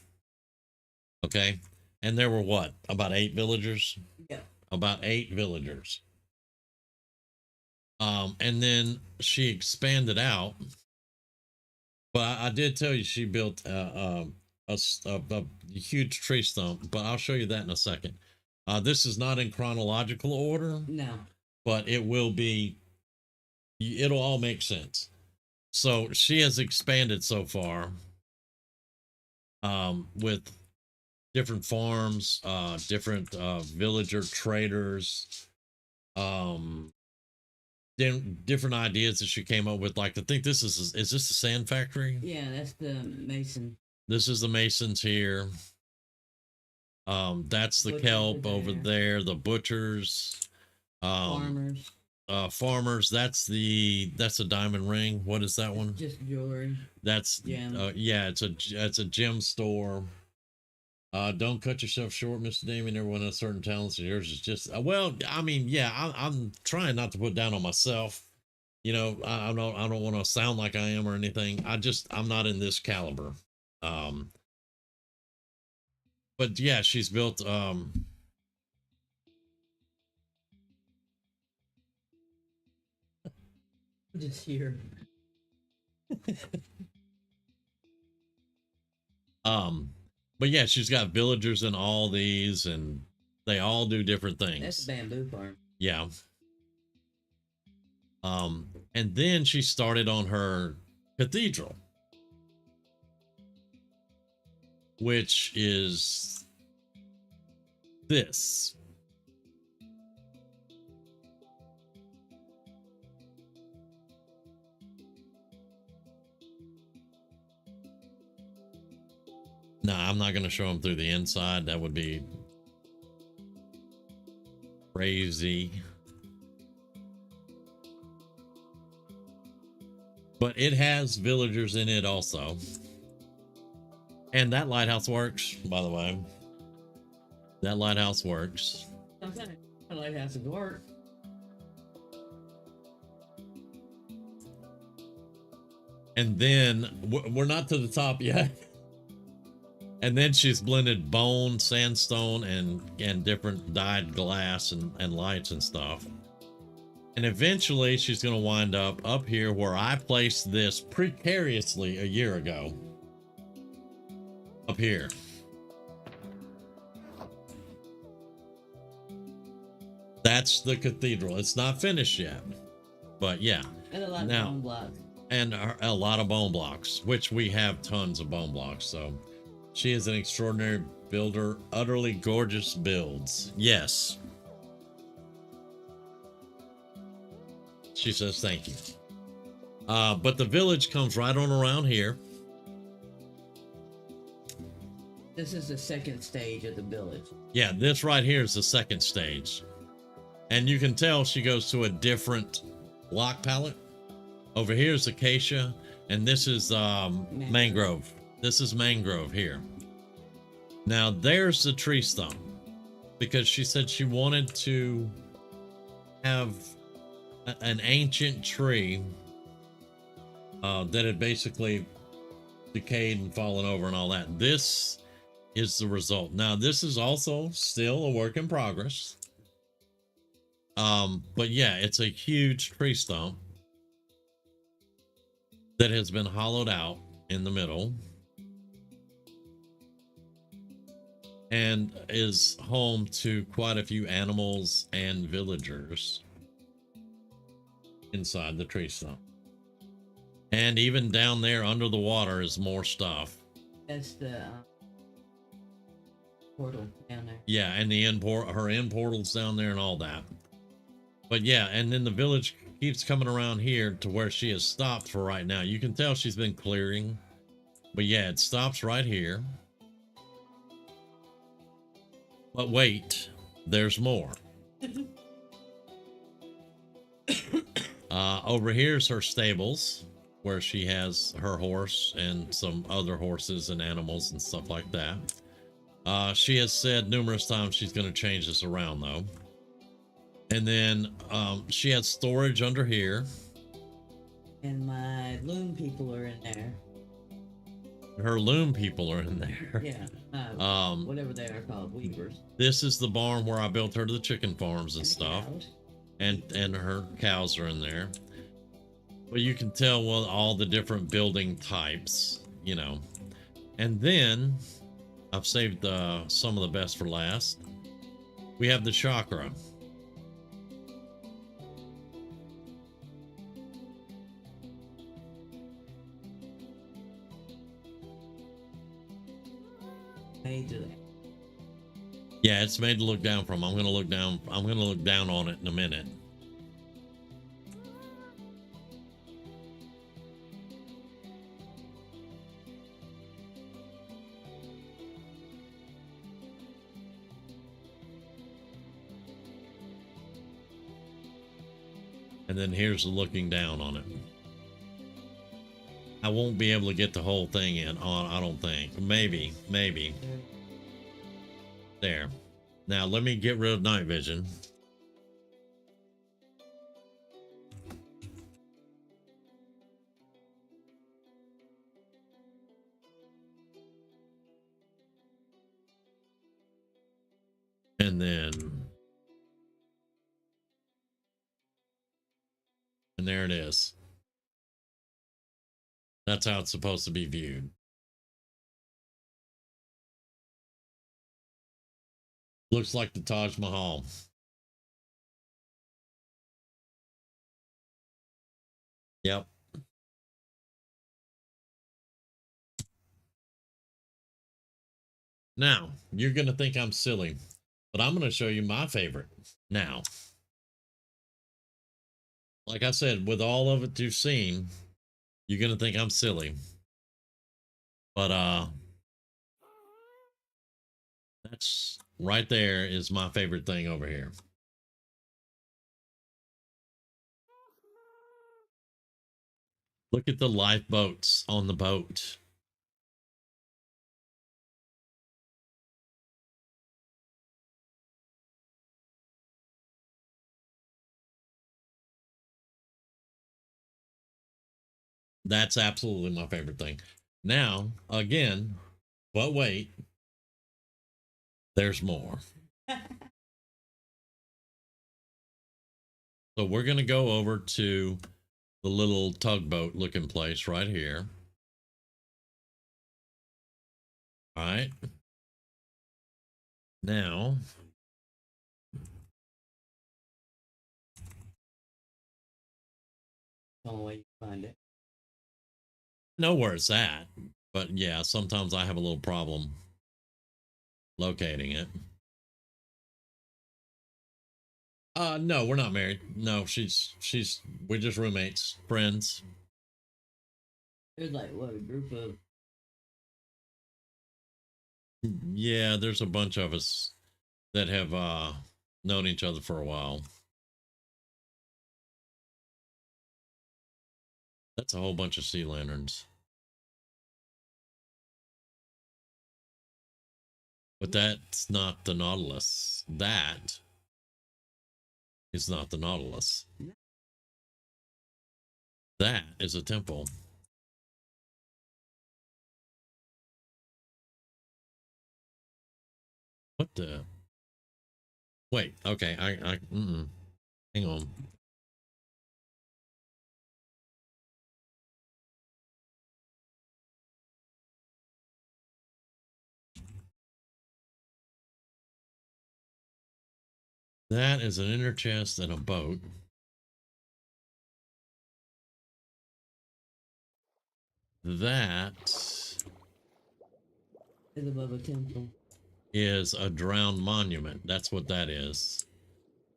Okay. And there were what? About 8 villagers? Yeah. About 8 villagers. And then she expanded out. But I did tell you she built a huge tree stump, but I'll show you that in a second. This is not in chronological order. No. But it will be, it'll all make sense. So she has expanded so far with different farms, different villager traders, different ideas that she came up with. Like, I think this is this the sand factory? Yeah, that's the mason. This is the masons here. That's the Butchers kelp are over there, the butchers. Farmers. Farmers, that's a diamond ring. What is that one? Just jewelry. That's yeah, it's a gem store. Don't cut yourself short, Mr. Damien. Everyone has certain talents, and yours is just well. I mean, yeah, I'm trying not to put down on myself. You know, I don't want to sound like I am or anything. I'm not in this caliber. But yeah, she's built just here. But yeah, she's got villagers in all these, and they all do different things. That's a bamboo farm. Yeah. And then she started on her cathedral, which is this. No, I'm not going to show them through the inside. That would be crazy. But it has villagers in it also. And that lighthouse works, by the way. That lighthouse works. Sometimes the lighthouse work. And then we're not to the top yet. And then she's blended bone, sandstone, and different dyed glass and lights and stuff. And eventually she's going to wind up here where I placed this precariously a year ago. Up here. That's the cathedral. It's not finished yet. But yeah. And a lot of bone blocks. And a lot of bone blocks, which we have tons of bone blocks, so... She is an extraordinary builder, utterly gorgeous builds. Yes. She says thank you. But the village comes right on around here. This is the second stage of the village. Yeah, this right here is the second stage. And you can tell she goes to a different block palette. Over here is acacia, and this is mangrove. This is mangrove here. Now there's the tree stump, because she said she wanted to have an ancient tree that had basically decayed and fallen over and all that. This is the result. Now this is also still a work in progress. But yeah, it's a huge tree stump that has been hollowed out in the middle. And is home to quite a few animals and villagers inside the tree stump. And even down there under the water is more stuff. That's the portal down there. Yeah, and the her end portal's down there and all that. But yeah, and then the village keeps coming around here to where she has stopped for right now. You can tell she's been clearing. But yeah, it stops right here. But wait, there's more. Over here's her stables. where she has her horse and some other horses and animals and stuff like that. She has said numerous times she's going to change this around though. And then she has storage under here. And my loom people are in there. Her loom people are in there. Yeah. Whatever they are called, weavers. This is the barn where I built her the chicken farms and stuff. Cows. And her cows are in there. But you can tell well all the different building types, you know. And then I've saved some of the best for last. We have the chakra. Made to that. Yeah, it's made to look down from. I'm gonna look down on it in a minute. And then here's the looking down on it. I won't be able to get the whole thing in on, I don't think. Maybe. There. Now let me get rid of night vision. And there it is. That's how it's supposed to be viewed. Looks like the Taj Mahal. Yep. Now, you're going to think I'm silly, but I'm going to show you my favorite now. Like I said, with all of it you've seen, you're going to think I'm silly. But that's right there is my favorite thing over here. Look at the lifeboats on the boat. That's absolutely my favorite thing. Now, again, but wait, there's more. So we're going to go over to the little tugboat looking place right here. All right. Now, The only way you find it. I know where it's at, but yeah, sometimes I have a little problem locating it. No, we're not married. No, we're just roommates, friends. There's like what, a group of Yeah, there's a bunch of us that have known each other for a while. That's a whole bunch of sea lanterns. But that's not the Nautilus. That is not the Nautilus. That is a temple. What the? Wait, okay, hang on. That is an inner chest and a boat. That is above a temple. is a drowned monument. That's what that is.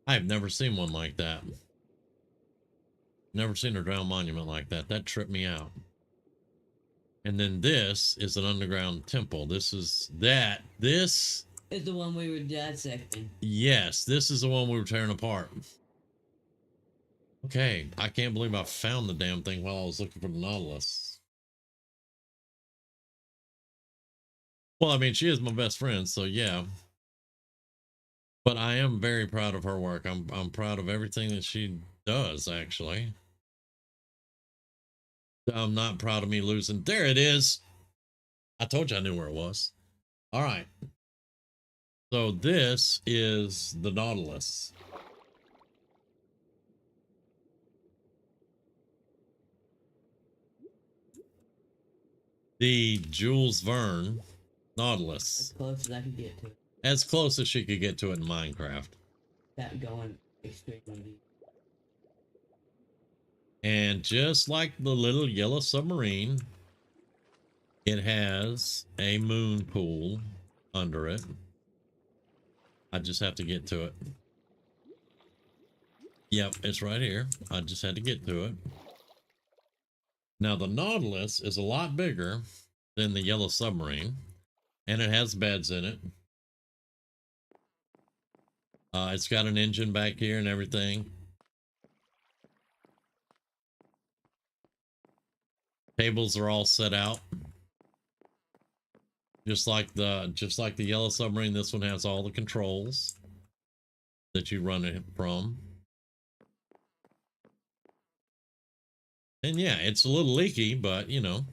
I've never seen one like that. Never seen a drowned monument like that. That tripped me out. And then this is an underground temple. This is that. This is the one we were dissecting. Yes, this is the one we were tearing apart. Okay, I can't believe I found the damn thing while I was looking for the Nautilus. Well, I mean, she is my best friend, so yeah. But I am very proud of her work. I'm proud of everything that she does, actually. I'm not proud of me losing. There it is. I told you I knew where it was. All right. So this is the Nautilus. The Jules Verne Nautilus. As close as I can get to it. As close as she could get to it in Minecraft. That going extremely deep. And just like the little yellow submarine, it has a moon pool under it. I just have to get to it. Yep, it's right here. I just had to get to it. Now, the Nautilus is a lot bigger than the yellow submarine, and it has beds in it. It's got an engine back here and everything. Tables are all set out. Just like the yellow submarine, this one has all the controls that you run it from. And yeah, it's a little leaky, but you know,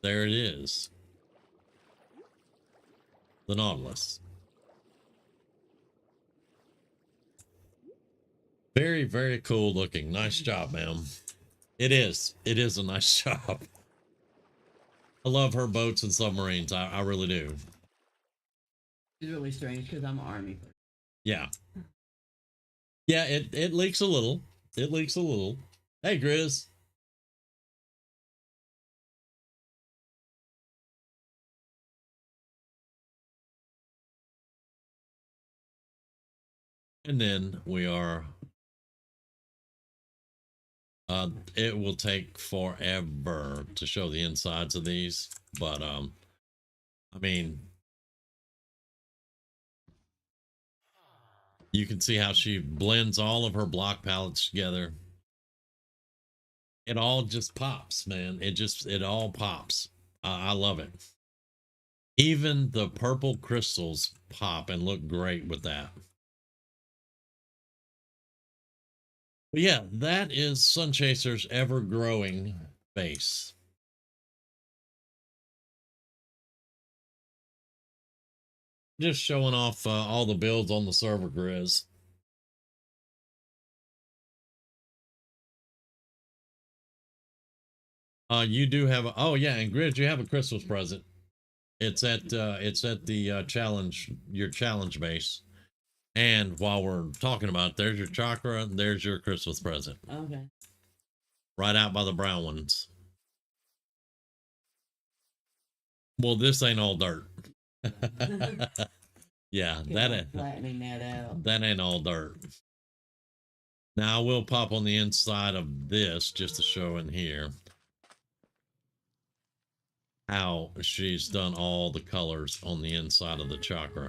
there it is. The Nautilus. Very, very cool looking. Nice job, ma'am. It is. It is a nice job. I love her boats and submarines. I really do. It's really strange because I'm an Army person. Yeah. Yeah, it leaks a little. It leaks a little. Hey, Grizz. And then we are it will take forever to show the insides of these, but I mean, you can see how she blends all of her block palettes together. It all just pops, man. It all pops. I love it. Even the purple crystals pop and look great with that. But yeah, that is Sunchaser's ever-growing base. Just showing off all the builds on the server, Grizz. You do have a, oh yeah, and Grizz, you have a Christmas present. It's at the challenge, your challenge base. And while we're talking about it, there's your chakra, there's your Christmas present. Okay. Right out by the brown ones. Well, this ain't all dirt. Yeah, flattening that out. That ain't all dirt. Now I will pop on the inside of this just to show in here how she's done all the colors on the inside of the chakra.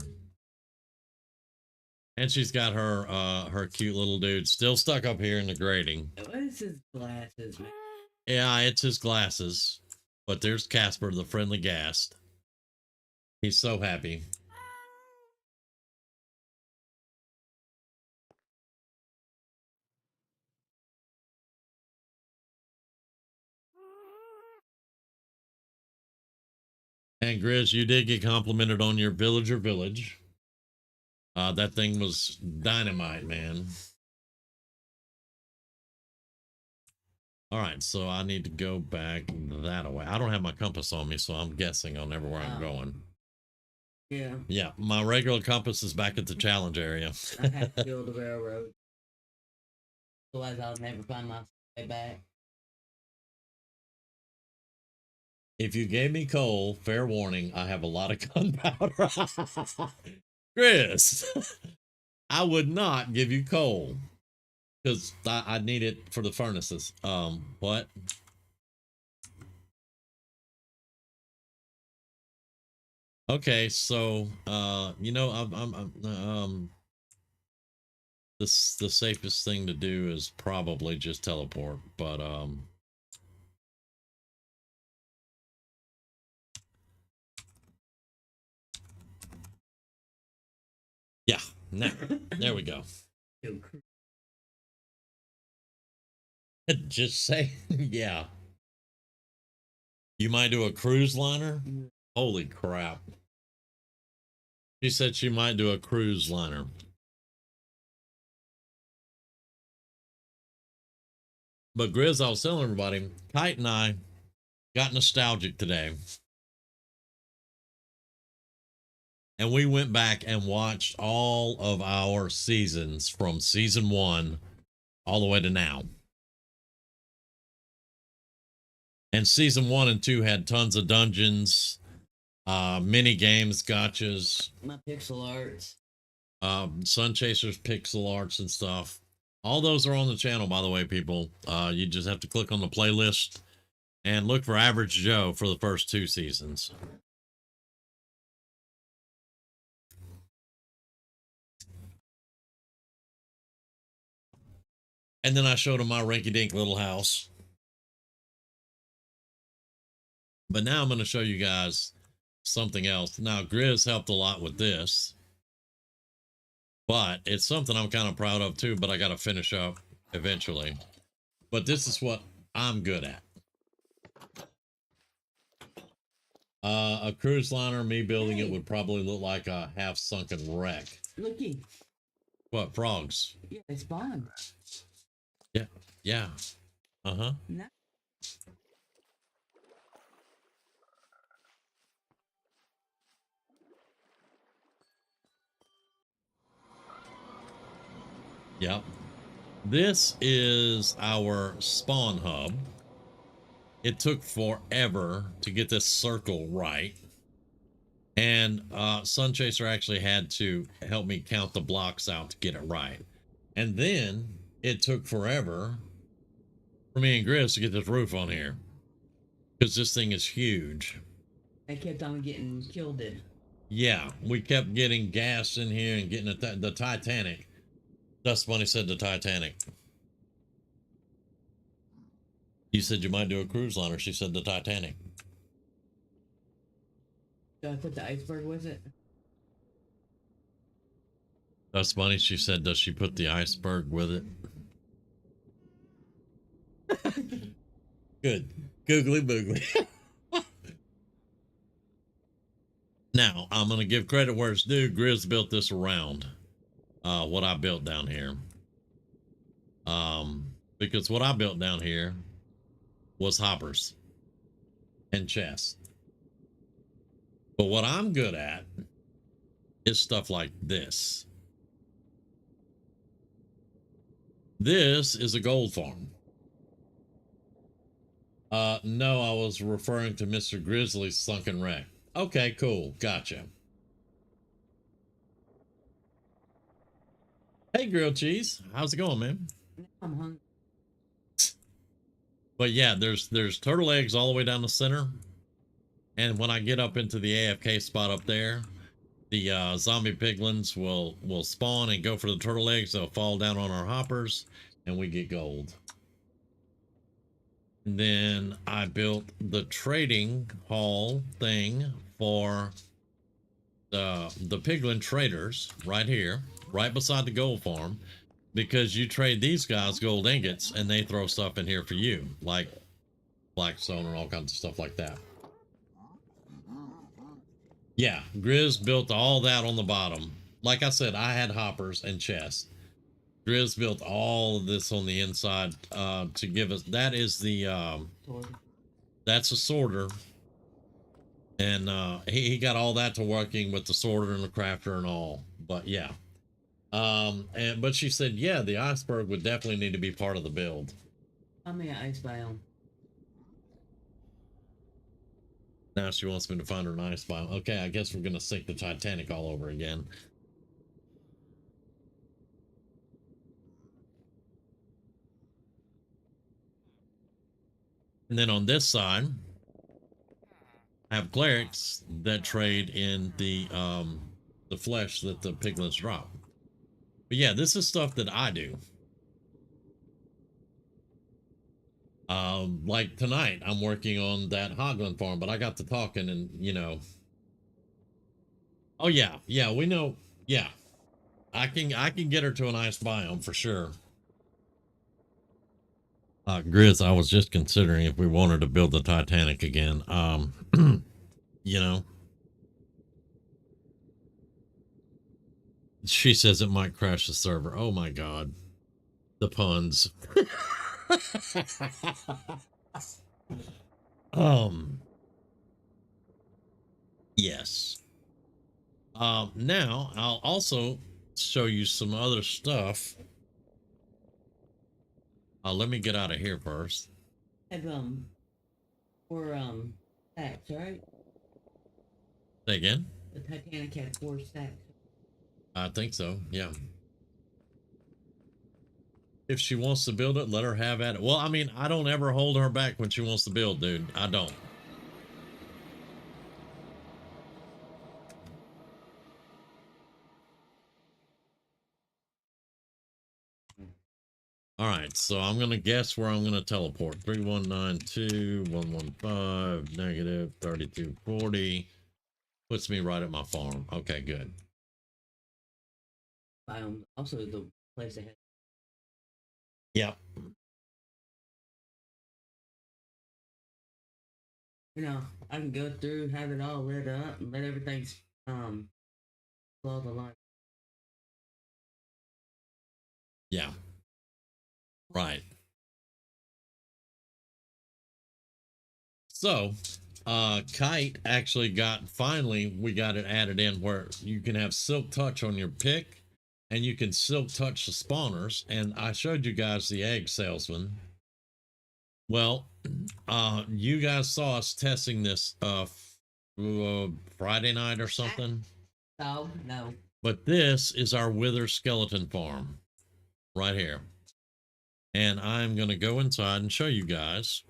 And she's got her cute little dude still stuck up here in the grating. What is his glasses, man? Yeah, it's his glasses. But there's Casper, the friendly ghast. He's so happy. And Grizz, you did get complimented on your villager village. That thing was dynamite, man. All right, so I need to go back that way. I don't have my compass on me, so I'm guessing on everywhere I'm going. Yeah. Yeah, my regular compass is back at the challenge area. I have to build a railroad. Otherwise, I'll never find my way back. If you gave me coal, fair warning, I have a lot of gunpowder. Chris, I would not give you coal because I need it for the furnaces. What? Okay, so you know, the safest thing to do is probably just teleport, but yeah, now there we go. Just say yeah. You might do a cruise liner? Holy crap. She said she might do a cruise liner. But Grizz, I was telling everybody, Kite and I got nostalgic today. And we went back and watched all of our seasons from season 1 all the way to now. And season 1 and 2 had tons of dungeons, mini games, gotchas, my pixel arts, Sun Chasers, pixel arts, and stuff. All those are on the channel, by the way, people. You just have to click on the playlist and look for Average Joe for the first 2 seasons. And then I showed him my rinky-dink little house. But now I'm going to show you guys something else. Now, Grizz helped a lot with this. But it's something I'm kind of proud of too, but I got to finish up eventually. But this is what I'm good at. A cruise liner, me building it would probably look like a half-sunken wreck. Looky. What, frogs? Yeah, they spawn. Yeah, yeah. Uh-huh. No. Yep. This is our spawn hub. It took forever to get this circle right. And Sun Chaser actually had to help me count the blocks out to get it right. And then it took forever for me and Grizz to get this roof on here. Because this thing is huge. I kept on getting killed in. Yeah, we kept getting gas in here and getting the Titanic. Dust Bunny said the Titanic. You said you might do a cruise liner. She said the Titanic. Do I put the iceberg with it? Dust Bunny, she said, does she put the iceberg with it? Good. Googly boogly. Now, I'm going to give credit where it's due. Grizz built this around what I built down here. Because what I built down here was hoppers and chests. But what I'm good at is stuff like this. This is a gold farm. No, I was referring to Mr. Grizzly's sunken wreck. Okay, cool. Gotcha. Hey, grilled cheese. How's it going, man? I'm hungry. But yeah, there's turtle eggs all the way down the center. And when I get up into the AFK spot up there, the zombie piglins will spawn and go for the turtle eggs. They'll fall down on our hoppers and we get gold. And then I built the trading hall thing for the piglin traders right here, right beside the gold farm, because you trade these guys gold ingots and they throw stuff in here for you, like blackstone and all kinds of stuff like that. Yeah, Grizz built all that on the bottom. Like I said, I had hoppers and chests. Grizz built all of this on the inside to give us. That is the that's a sorter, and he got all that to working with the sorter and the crafter and all. But yeah, but she said, yeah, the iceberg would definitely need to be part of the build. I'm in ice biome. Now she wants me to find her an ice biome. Okay, I guess we're gonna sink the Titanic all over again. And then on this side, I have clerics that trade in the flesh that the piglins drop. But yeah, this is stuff that I do. Like tonight, I'm working on that Hoglin farm, but I got to talking and, you know, oh yeah, yeah, we know. Yeah, I can get her to a nice biome for sure. Grizz, I was just considering if we wanted to build the Titanic again. You know, she says it might crash the server. Oh my god, the puns. um, yes. Now I'll also show you some other stuff. Let me get out of here first. Have four stacks, right? Say again? The Titanic had 4 stacks. I think so. Yeah. If she wants to build it, let her have at it. Well, I mean, I don't ever hold her back when she wants to build, dude. I don't. All right, so I'm gonna guess where I'm gonna teleport. 3192 115 negative 3240 puts me right at my farm. Okay, good. Biome also the place that had. Yep. You know, I can go through, have it all lit up, and let everything follow the line. Yeah. Right. So, Kite actually finally, we got it added in where you can have silk touch on your pick and you can silk touch the spawners. And I showed you guys the egg salesman. Well, you guys saw us testing this Friday night or something. Oh, no. But this is our wither skeleton farm right here. And I'm going to go inside and show you guys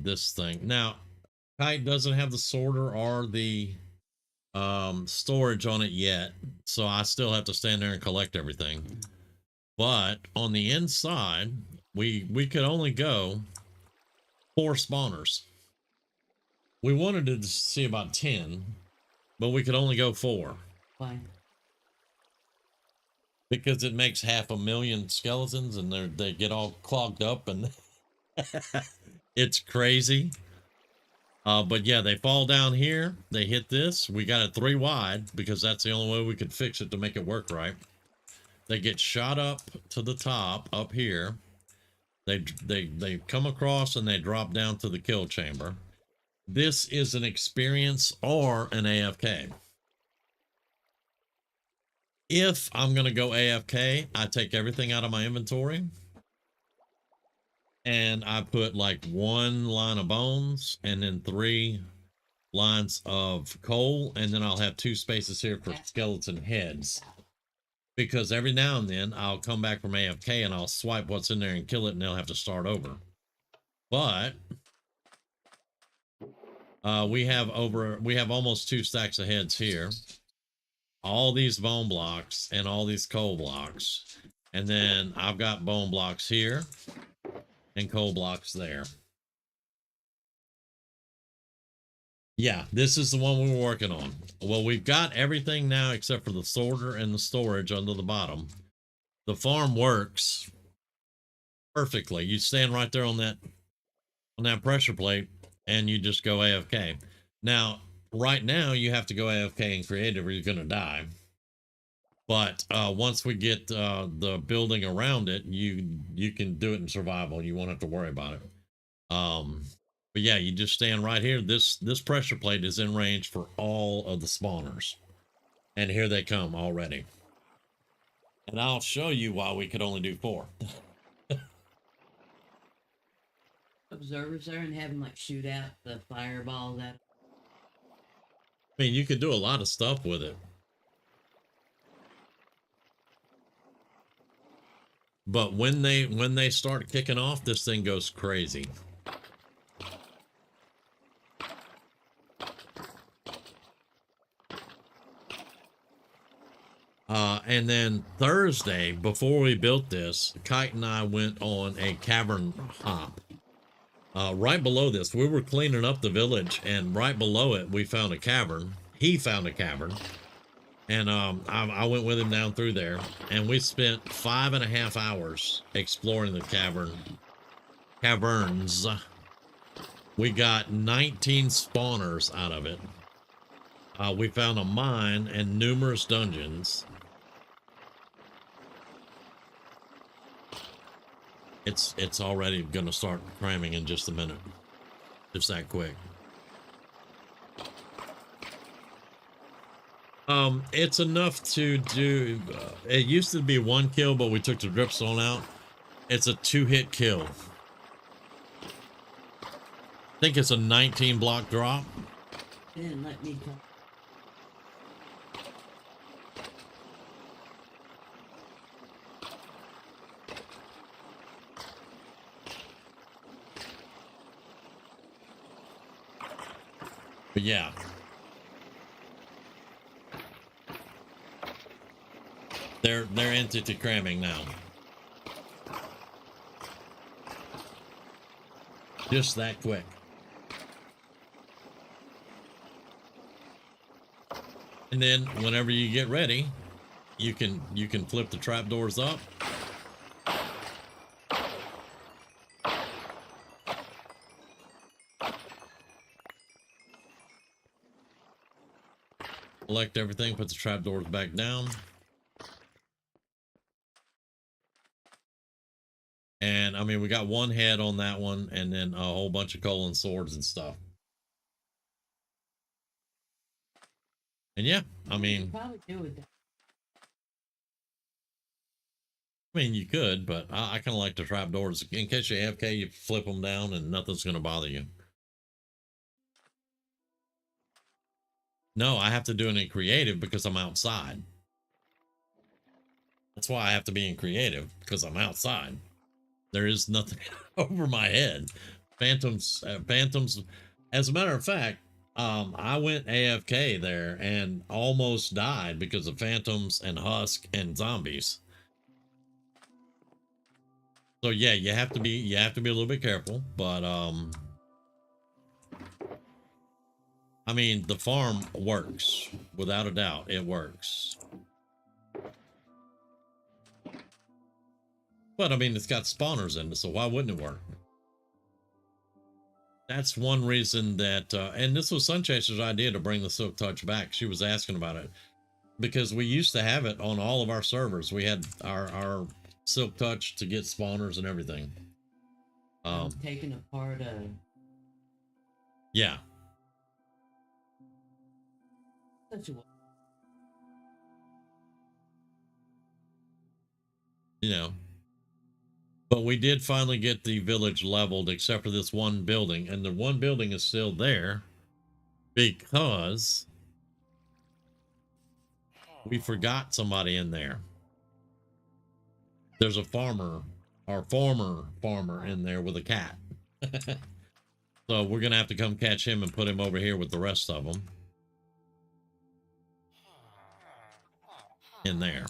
this thing. Now, Kite doesn't have the sorter or the storage on it yet, so I still have to stand there and collect everything. But on the inside, we could only go 4 spawners. We wanted to see about 10, but we could only go 4. Why? Because it makes 500,000 skeletons and they get all clogged up and it's crazy. But yeah, they fall down here. They hit this. We got it 3 wide because that's the only way we could fix it to make it work right. They get shot up to the top up here. They come across and they drop down to the kill chamber. This is an experience or an AFK. If I'm going to go AFK, I take everything out of my inventory and I put like 1 line of bones and then 3 lines of coal, and then I'll have 2 spaces here for skeleton heads. Because every now and then I'll come back from AFK and I'll swipe what's in there and kill it and they'll have to start over. But we have almost 2 stacks of heads here. All these bone blocks and all these coal blocks. And then I've got bone blocks here and coal blocks there. Yeah, this is the one we were working on. Well, we've got everything now except for the sorter and the storage under the bottom. The farm works perfectly. You stand right there on that pressure plate and you just go AFK. Now, right now you have to go AFK and creative or you're going to die. But once we get the building around it, you can do it in survival. You won't have to worry about it. But yeah, you just stand right here. This pressure plate is in range for all of the spawners. And here they come already. And I'll show you why we could only do 4. Observers there and have them like shoot out the fireballs at. I mean, you could do a lot of stuff with it. But when they start kicking off, this thing goes crazy. And then Thursday, before we built this, Kite and I went on a cavern hop. Right below this, we were cleaning up the village, and right below it, we found a cavern. He found a cavern, and I went with him down through there, and we spent 5.5 hours exploring the caverns. We got 19 spawners out of it. We found a mine and numerous dungeons. It's already gonna start cramming in just a minute. Just that quick. It's enough to do. It used to be 1 kill, but we took the dripstone out. It's a 2-hit kill. I think it's a 19 block drop. Didn't let me come. But yeah. They're entity cramming now. Just that quick. And then whenever you get ready, you can flip the trapdoors up. Select everything, put the trapdoors back down. And I mean, we got 1 head on that one, and then a whole bunch of coal and swords and stuff. And yeah, I mean, Probably do with that. I mean, you could, but I kind of like the trapdoors. In case you're AFK, you flip them down and nothing's going to bother you. No, I have to do it in creative because I'm outside. That's why I have to be in creative, because I'm outside. There is nothing over my head. Phantoms. As a matter of fact, I went AFK there and almost died because of phantoms and husk and zombies. So yeah, you have to be a little bit careful, but I mean, the farm works without a doubt. It works. But I mean, it's got spawners in it, so why wouldn't it work? That's one reason that, and this was Sunchaser's idea to bring the Silk Touch back. She was asking about it because we used to have it on all of our servers. We had our Silk Touch to get spawners and everything. Taking apart yeah. such a You know. But we did finally get the village leveled, except for this one building. And the one building is still there because we forgot somebody in there. There's a farmer, our former farmer in there with a cat. So we're going to have to come catch him and put him over here with the rest of them. In there.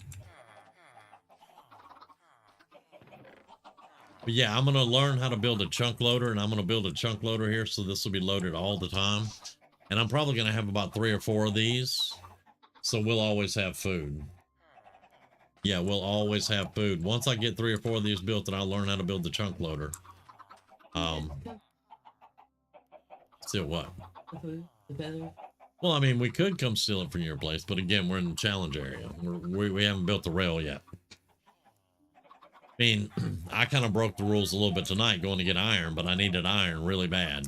But yeah, I'm going to learn how to build a chunk loader, and I'm going to build a chunk loader here, so this will be loaded all the time. And I'm probably going to have about 3 or 4 of these, so we'll always have food. Yeah, we'll always have food. Once I get 3 or 4 of these built, then I'll learn how to build the chunk loader. Still what? the feather. Well, I mean, we could come steal it from your place, but again, we're in the challenge area. We haven't built the rail yet. I mean, I kind of broke the rules a little bit tonight going to get iron, but I needed iron really bad.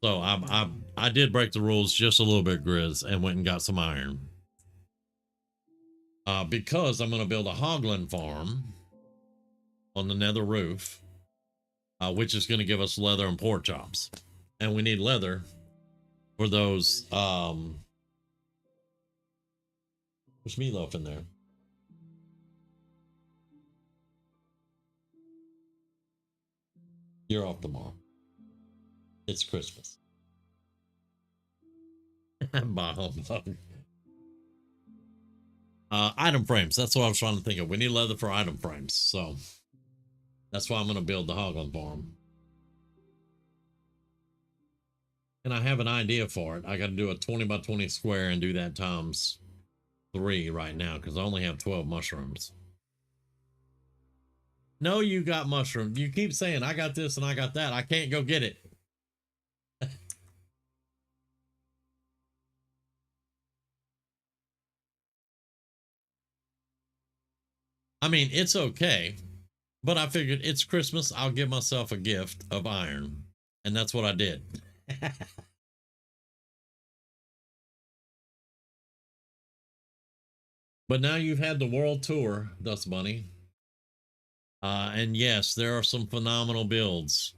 So I did break the rules just a little bit, Grizz, and went and got some iron. Because I'm going to build a hoglin farm on the nether roof, which is going to give us leather and pork chops. And we need leather for those, there's meatloaf in there. You're off tomorrow. It's Christmas. Bah humbug. Item frames. That's what I was trying to think of. We need leather for item frames. So that's why I'm going to build the hoglin farm. And I have an idea for it. I got to do a 20 by 20 square and do that times 3 right now because I only have 12 mushrooms. No, you got mushrooms. You keep saying, I got this and I got that. I can't go get it. I mean, it's okay. But I figured it's Christmas. I'll give myself a gift of iron. And that's what I did. But now you've had the world tour, Dust Bunny. And yes, there are some phenomenal builds.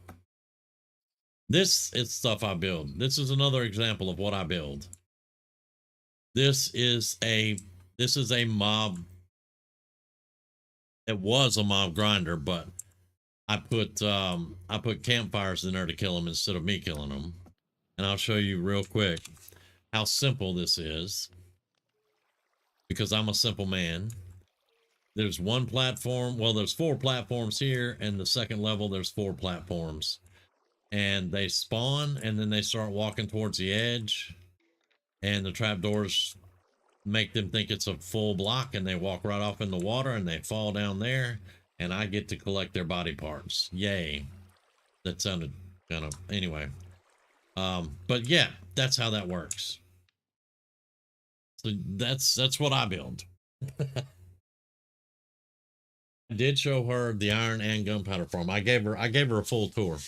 This is stuff I build. This is another example of what I build. This is a mob. It was a mob grinder, but I put campfires in there to kill them instead of me killing them. And I'll show you real quick how simple this is because I'm a simple man. There's one platform. Well, there's 4 platforms here, and the second level there's 4 platforms. And they spawn and then they start walking towards the edge, and the trapdoors make them think it's a full block, and they walk right off in the water and they fall down there, and I get to collect their body parts. Yay. That sounded kind of anyway. But yeah, that's how that works. So that's what I build. I did show her the iron and gunpowder farm. I gave her a full tour.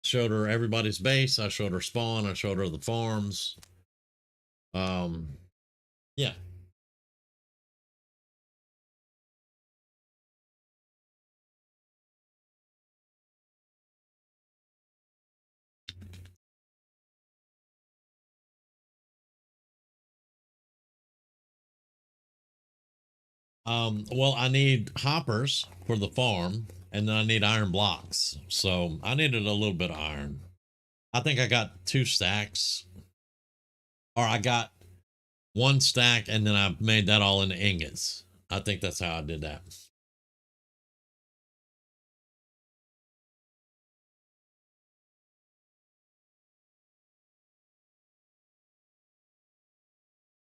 Showed her everybody's base. I showed her spawn. I showed her the farms. Yeah. Well, I need hoppers for the farm, and then I need iron blocks. So I needed a little bit of iron. I think I got 2 stacks, or I got 1 stack, and then I made that all into ingots. I think that's how I did that.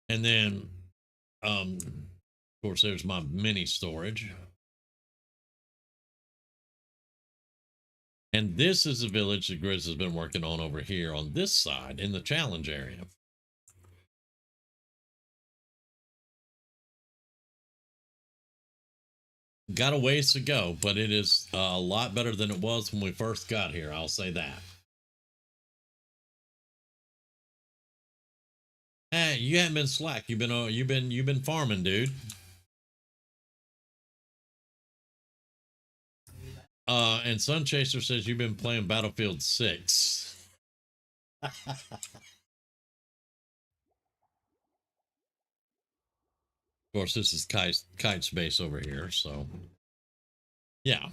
And then, of course, there's my mini storage. And this is a village that Grizz has been working on over here on this side in the challenge area. Got a ways to go, but it is a lot better than it was when we first got here. I'll say that. Hey, you haven't been slack. You've been farming, dude. And Sun Chaser says you've been playing Battlefield 6. Of course, this is Kite's base over here, so yeah.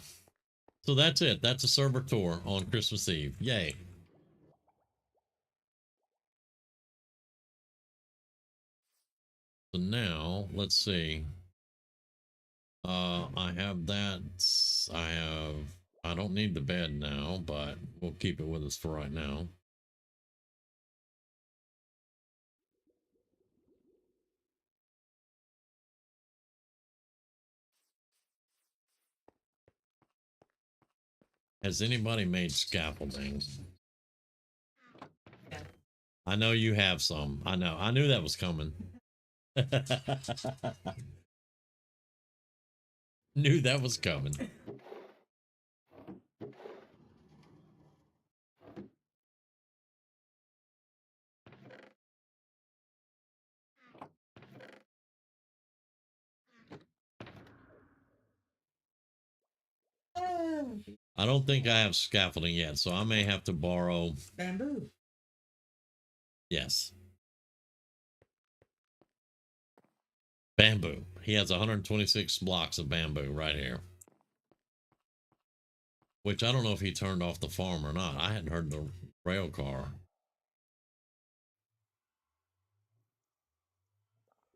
So that's it. That's a server tour on Christmas Eve. Yay. So now let's see. I have that. I don't need the bed now, but we'll keep it with us for right now. Has anybody made scaffolding? I know you have some. I know. I knew that was coming. Knew that was coming. I don't think I have scaffolding yet, so I may have to borrow bamboo. Yes. Bamboo. He has 126 blocks of bamboo right here. Which I don't know if he turned off the farm or not. I hadn't heard the rail car.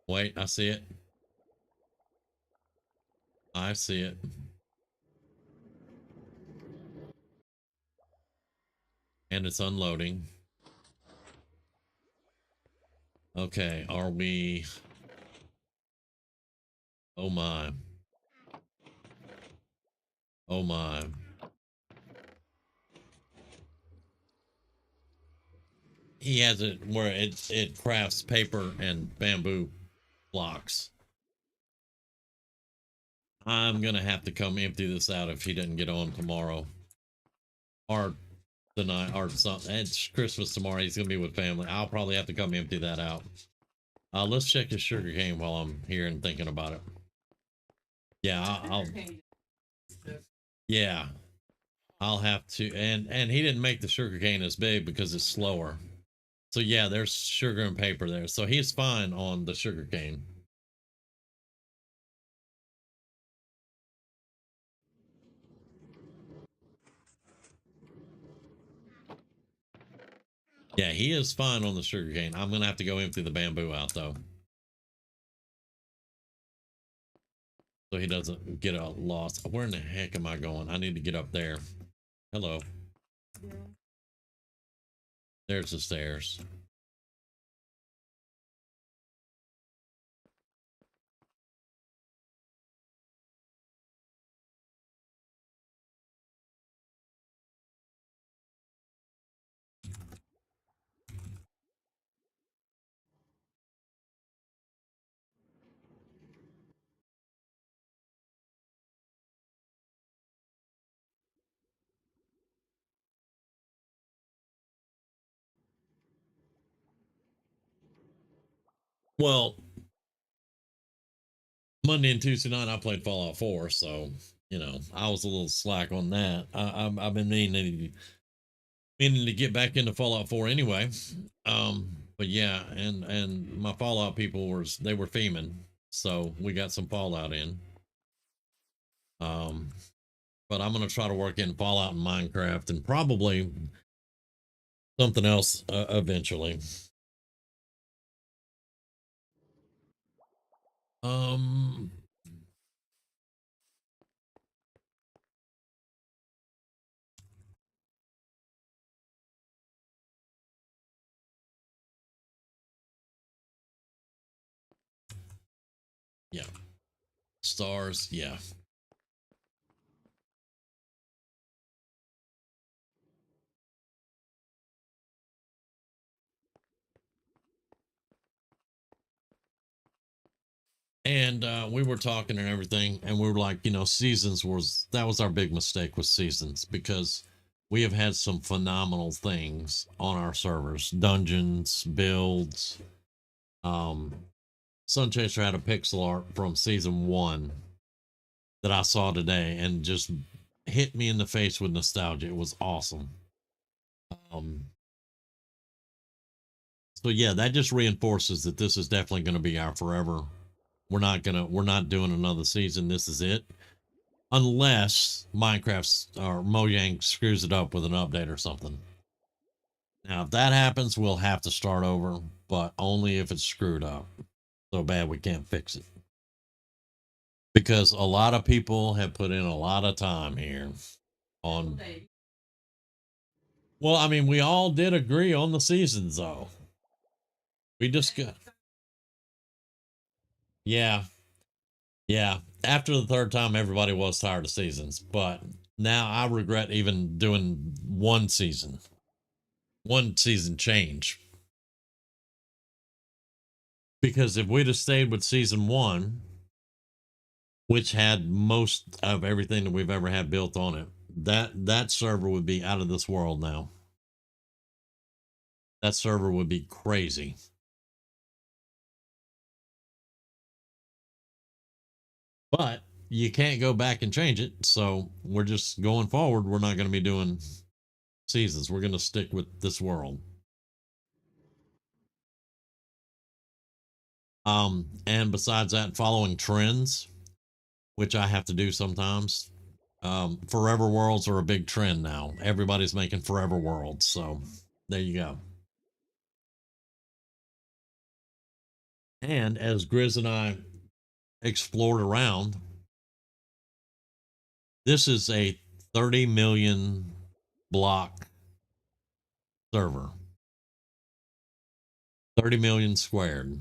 Wait, I see it. I see it. And it's unloading. Okay, are we... Oh my. Oh my. He has it where it crafts paper and bamboo blocks. I'm gonna have to come empty this out if he doesn't get on tomorrow. Or tonight or something. It's Christmas tomorrow. He's gonna be with family. I'll probably have to come empty that out. Let's check his sugar cane while I'm here and thinking about it. Yeah, yeah, I'll have to. And he didn't make the sugar cane as big because it's slower. So yeah, there's sugar and paper there. So he's fine on the sugar cane. Yeah, he is fine on the sugar cane. I'm gonna have to go empty the bamboo out though, so he doesn't get lost. Where in the heck am I going? I need to get up there. Hello. Yeah. There's the stairs. Well, Monday and Tuesday night I played Fallout 4, so you know I was a little slack on that. I've been meaning to get back into Fallout 4 anyway. But yeah, and my Fallout people were theming, so we got some Fallout in. Um, but I'm gonna try to work in Fallout and Minecraft and probably something else eventually. Um, yeah, stars, yeah. And we were talking and everything, and we were like, you know, seasons that was our big mistake with seasons because we have had some phenomenal things on our servers, dungeons, builds. Sun Chaser had a pixel art from season 1 that I saw today and just hit me in the face with nostalgia. It was awesome. So yeah, that just reinforces that this is definitely going to be our forever. We're not doing another season. This is it. Unless Minecraft or Mojang screws it up with an update or something. Now, if that happens, we'll have to start over, but only if it's screwed up so bad we can't fix it. Because a lot of people have put in a lot of time here on. Well, I mean, we all did agree on the seasons, though. We just got. Yeah. Yeah. After the third time, everybody was tired of seasons, but now I regret even doing one season change. Because if we'd have stayed with season 1, which had most of everything that we've ever had built on it, that server would be out of this world now. That server would be crazy. But you can't go back and change it. So we're just going forward. We're not going to be doing seasons. We're going to stick with this world. And besides that, following trends, which I have to do sometimes. Forever worlds are a big trend now. Everybody's making forever worlds. So there you go. And as Grizz and I explored around, this is a 30 million block server, 30 million squared.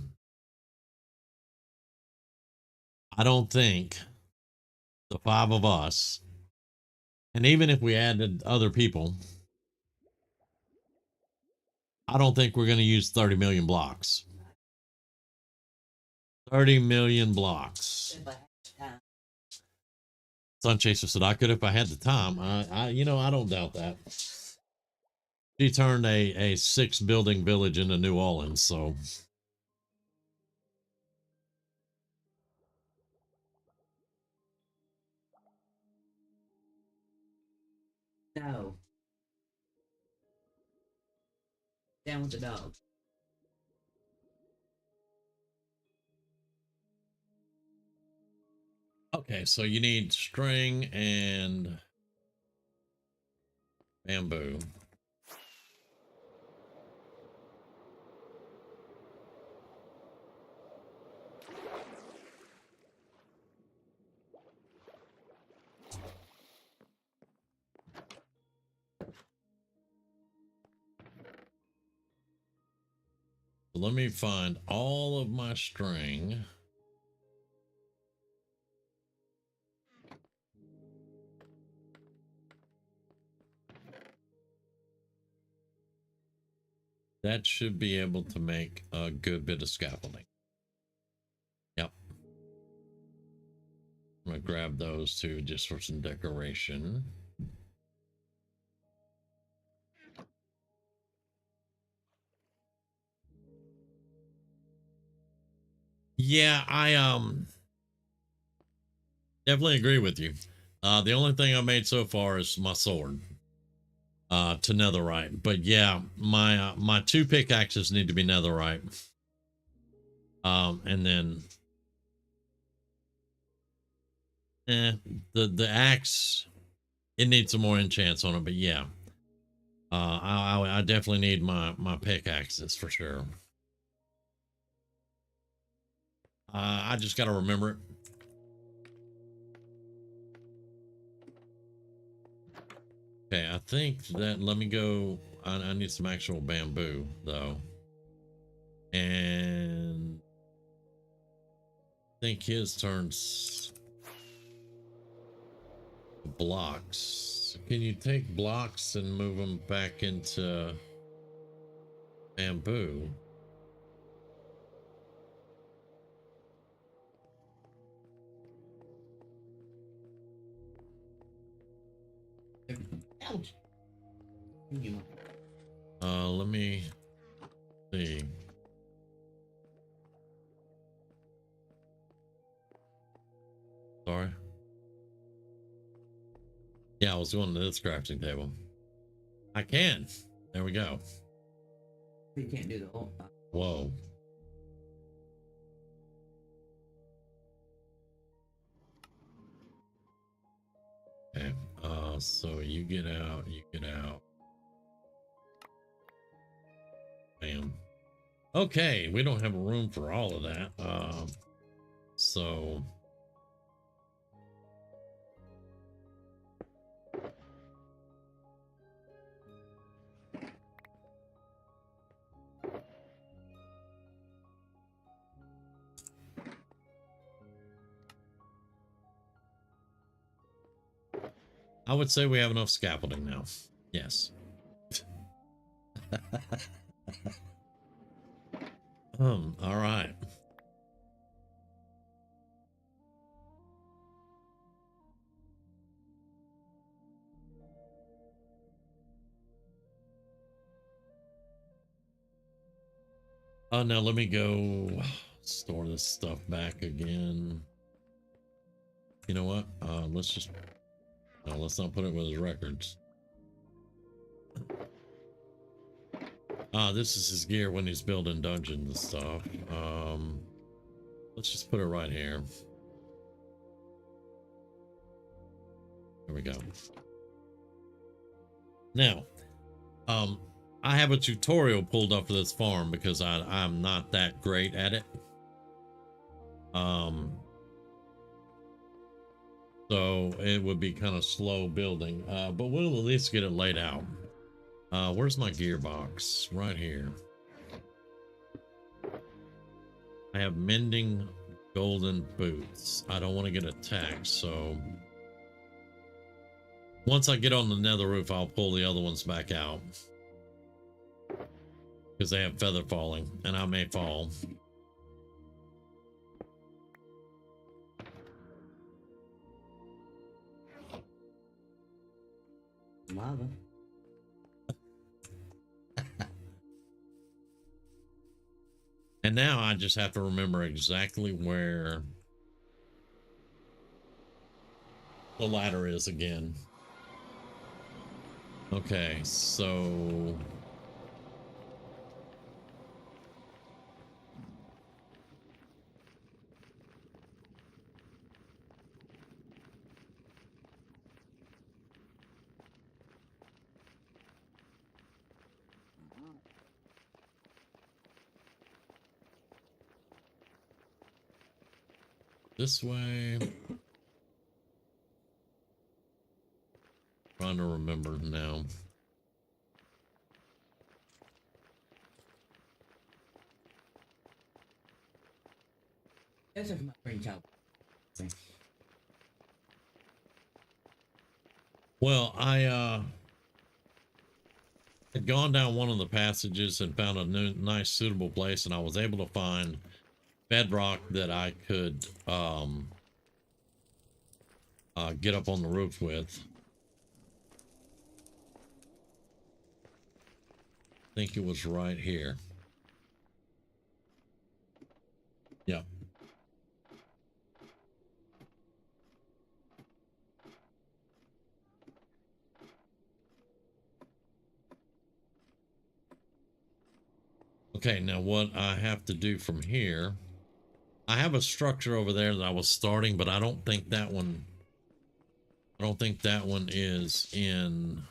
I don't think the five of us, and even if we added other people, I don't think we're going to use 30 million blocks. 30 million blocks. Sunchaser said I could if I had the time. I don't doubt that. She turned a 6-building village into New Orleans, so No. Down with the dog. okay, so you need string and bamboo. So let me find all of my string. That should be able to make a good bit of scaffolding. Yep. I'm gonna grab those two just for some decoration. Yeah, I definitely agree with you. The only thing I made so far is my sword to netherite. But yeah, my 2 pickaxes need to be netherite. And then the axe, it needs some more enchants on it, but yeah. I definitely need my pickaxes for sure. I just got to remember it. Okay, I think that, let me go. I need some actual bamboo though. And I think his turns blocks. Can you take blocks and move them back into bamboo? Ouch. Let me see. Sorry. Yeah, I was going to this crafting table. I can. There we go. You can't do the whole. Whoa. Okay. So you get out. You get out. Bam. Okay, we don't have a room for all of that. So I would say we have enough scaffolding now. Yes. All right. Now let me go store this stuff back again. You know what? Let's just, no, let's not put it with his records. This is his gear when he's building dungeons and stuff. Let's just put it right here. There we go. Now, I have a tutorial pulled up for this farm because I'm not that great at it. So it would be kind of slow building, but we'll at least get it laid out. Where's my gearbox? Right here. I have mending golden boots. I don't want to get attacked, so once I get on the nether roof, I'll pull the other ones back out because they have feather falling, and I may fall. Lava. And now I just have to remember exactly where the ladder is again. Okay, so this way. Trying to remember now. That's if my brain child. Well, I had gone down one of the passages and found a nice suitable place, and I was able to find bedrock that I could get up on the roof with. I think it was right here. Yeah. Okay, now what I have to do from here, I have a structure over there that I was starting, but I don't think that one is in.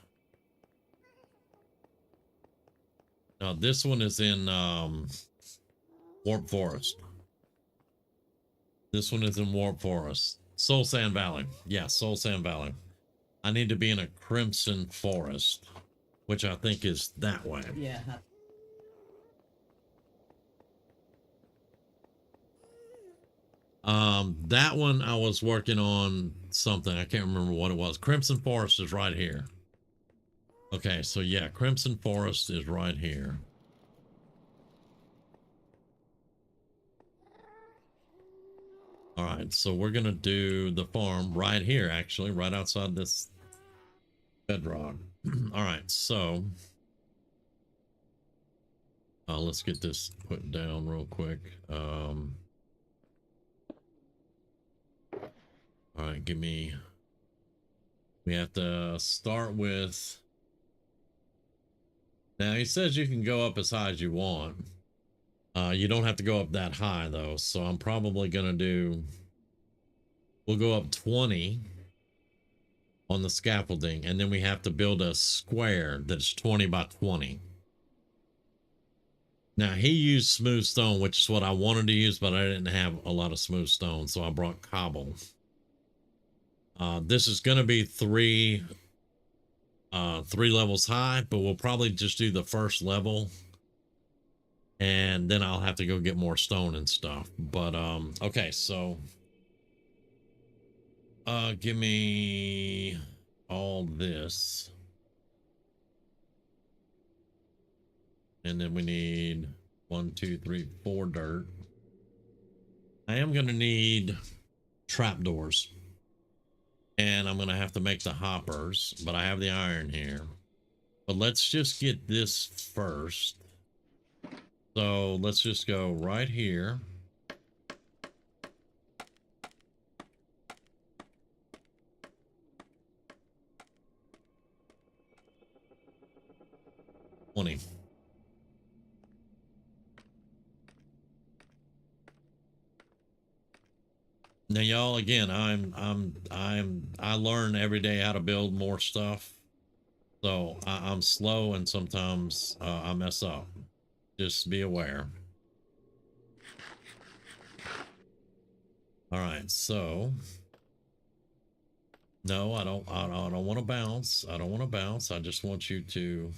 No, this one is in Warp Forest. This one is in Warp Forest. Soul Sand Valley. Yeah, Soul Sand Valley. I need to be in a Crimson Forest, which I think is that way. Yeah. That one I was working on something. I can't remember what it was. Crimson Forest is right here. Okay, so yeah, Crimson Forest is right here. All right, so we're gonna do the farm right here, actually, right outside this bedrock. All right, so let's get this put down real quick. All right, we have to start with. Now he says you can go up as high as you want. You don't have to go up that high though, so I'm probably gonna we'll go up 20 on the scaffolding, and then we have to build a square that's 20 by 20. Now he used smooth stone, which is what I wanted to use, but I didn't have a lot of smooth stone, so I brought cobble. This is gonna be three levels high, but we'll probably just do the first level, and then I'll have to go get more stone and stuff. But okay, so give me all this, and then we need 1 2 3 4 dirt. I am gonna need trapdoors, and I'm gonna have to make the hoppers, but I have the iron here. But let's just get this first. So let's just go right here. $20. Now, y'all, again, I learn every day how to build more stuff. So I'm slow, and sometimes I mess up. Just be aware. All right, so no, I don't want to bounce. I don't want to bounce. I just want you to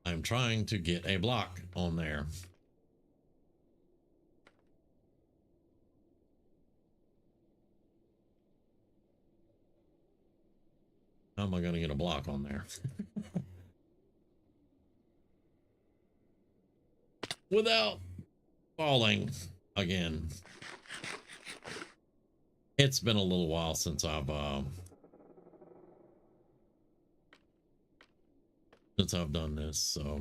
I'm trying to get a block on there. How am I going to get a block on there? Without falling again. It's been a little while since I've done this, so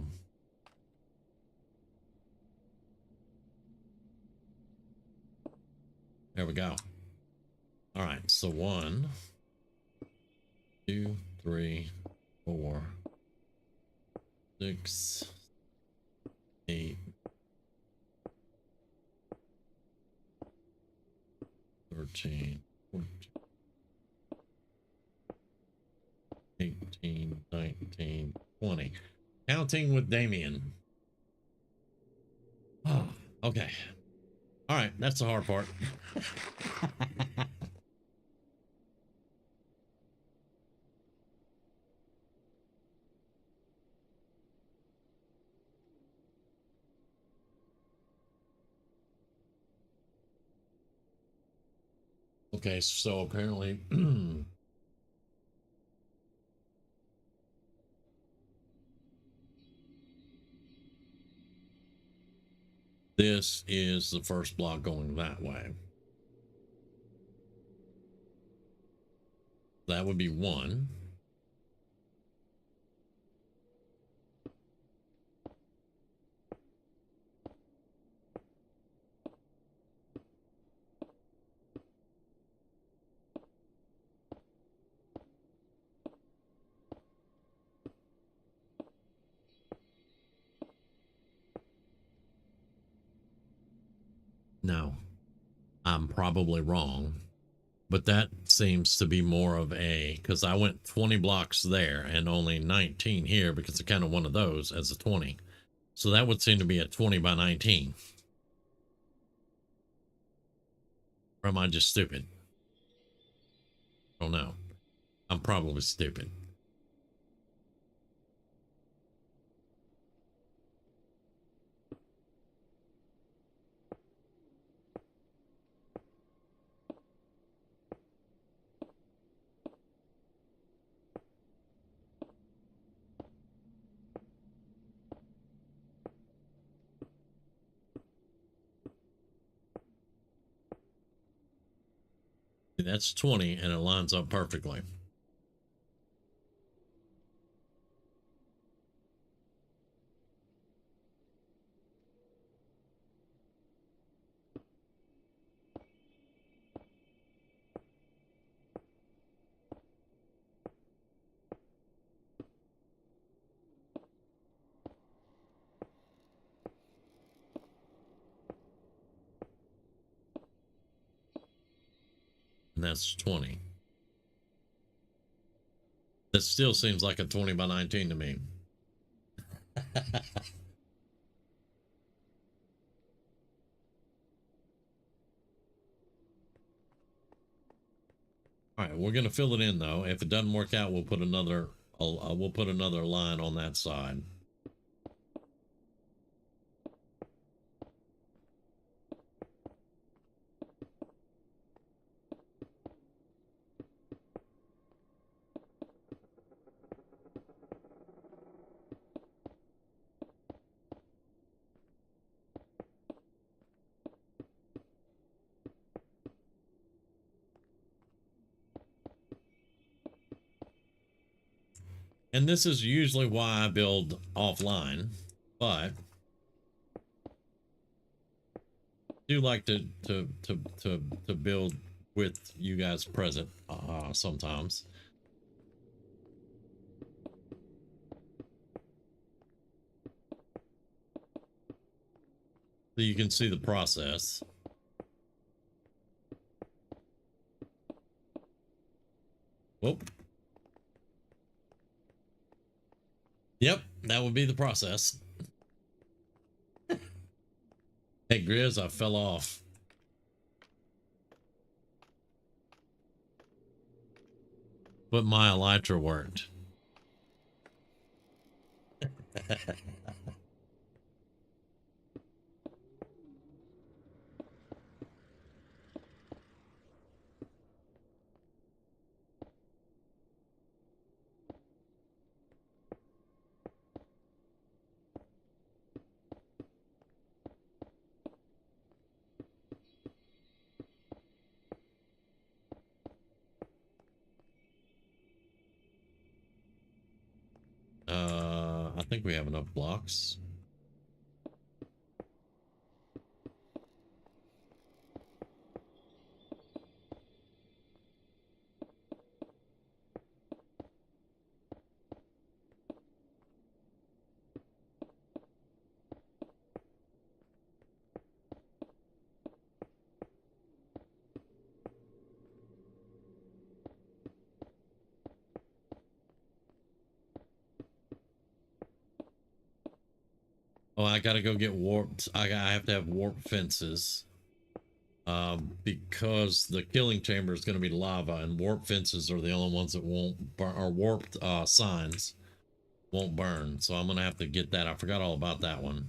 there we go. All right, so 1, 2, 3, 4, 6, 8, 13, 14, 18, 19, 20. Counting with Damien. Oh, okay. All right, that's the hard part. Okay, so apparently this is the first block going that way. That would be 1. Now, I'm probably wrong, but that seems to be more of a, because I went 20 blocks there and only 19 here because I kind of one of those as a 20. So that would seem to be a 20 by 19. Or am I just stupid? I don't know. I'm probably stupid. That's 20 and it lines up perfectly. And that's 20. That still seems like a 20 by 19 to me. All right, we're gonna fill it in though. If it doesn't work out, we'll put another line on that side. And this is usually why I build offline, but I do like to build with you guys present sometimes. So you can see the process. Whoop. Yep. that would be the process. Hey, Grizz, I fell off. But my elytra worked. I think we have enough blocks. Oh, I gotta go get warped. I have to have warp fences. Because the killing chamber is going to be lava, and warp fences are the only ones that won't burn, or warped signs won't burn. So I'm going to have to get that. I forgot all about that one.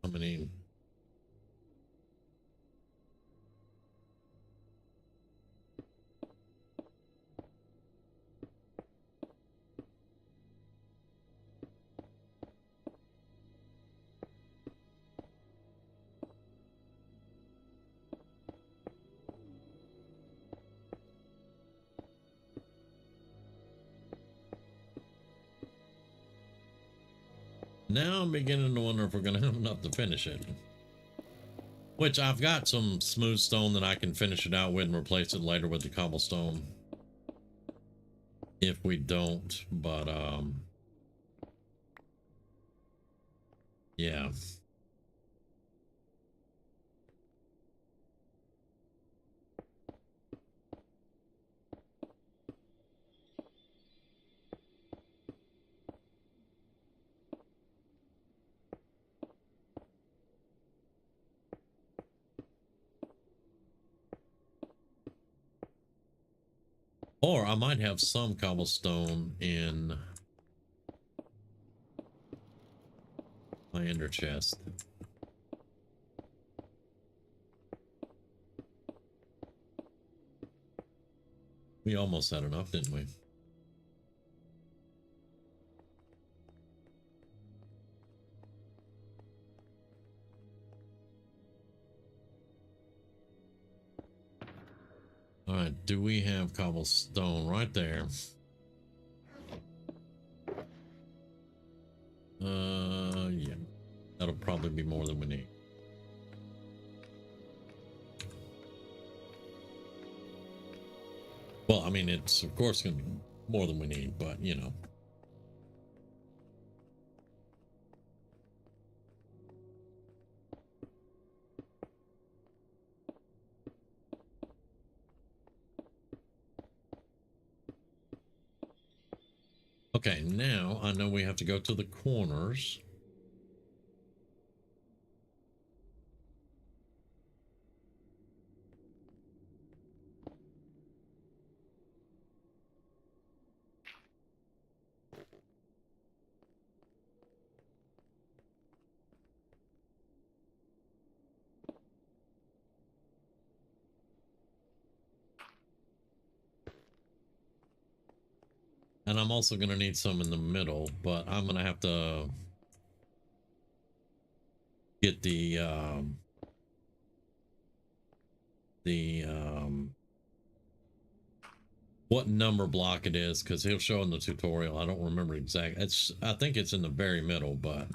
How many? Now I'm beginning to wonder if we're going to have enough to finish it. Which I've got some smooth stone that I can finish it out with and replace it later with the cobblestone. If we don't, but yeah. Or I might have some cobblestone in my ender chest. We almost had enough, didn't we? All right, do we have cobblestone right there? Yeah. That'll probably be more than we need. Well, I mean, it's of course going to be more than we need, but you know. Okay, now I know we have to go to the corners. And I'm also going to need some in the middle, but I'm going to have to get the what number block it is, because he'll show in the tutorial. I don't remember exactly. I think it's in the very middle, but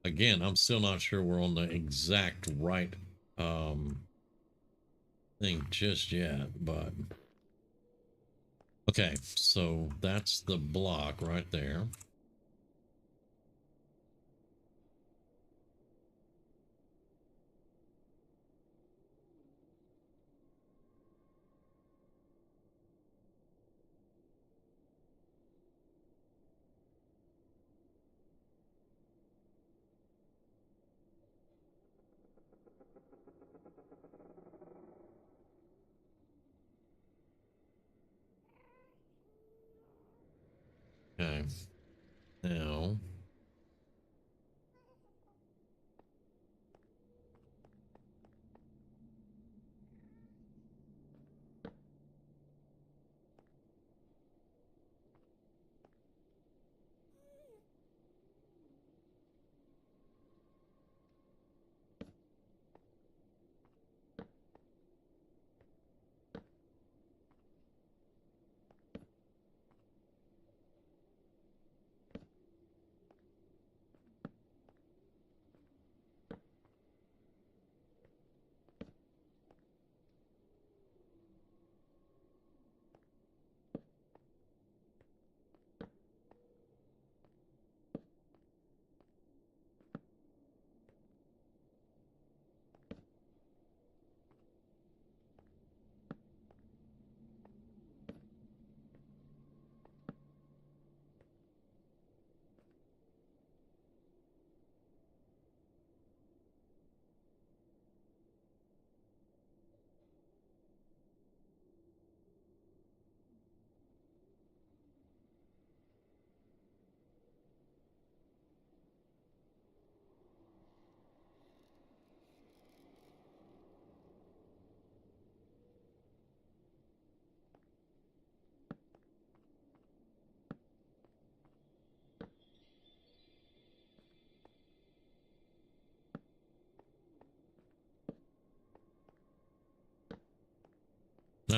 again, I'm still not sure we're on the exact right thing just yet, but okay, so that's the block right there. Okay, now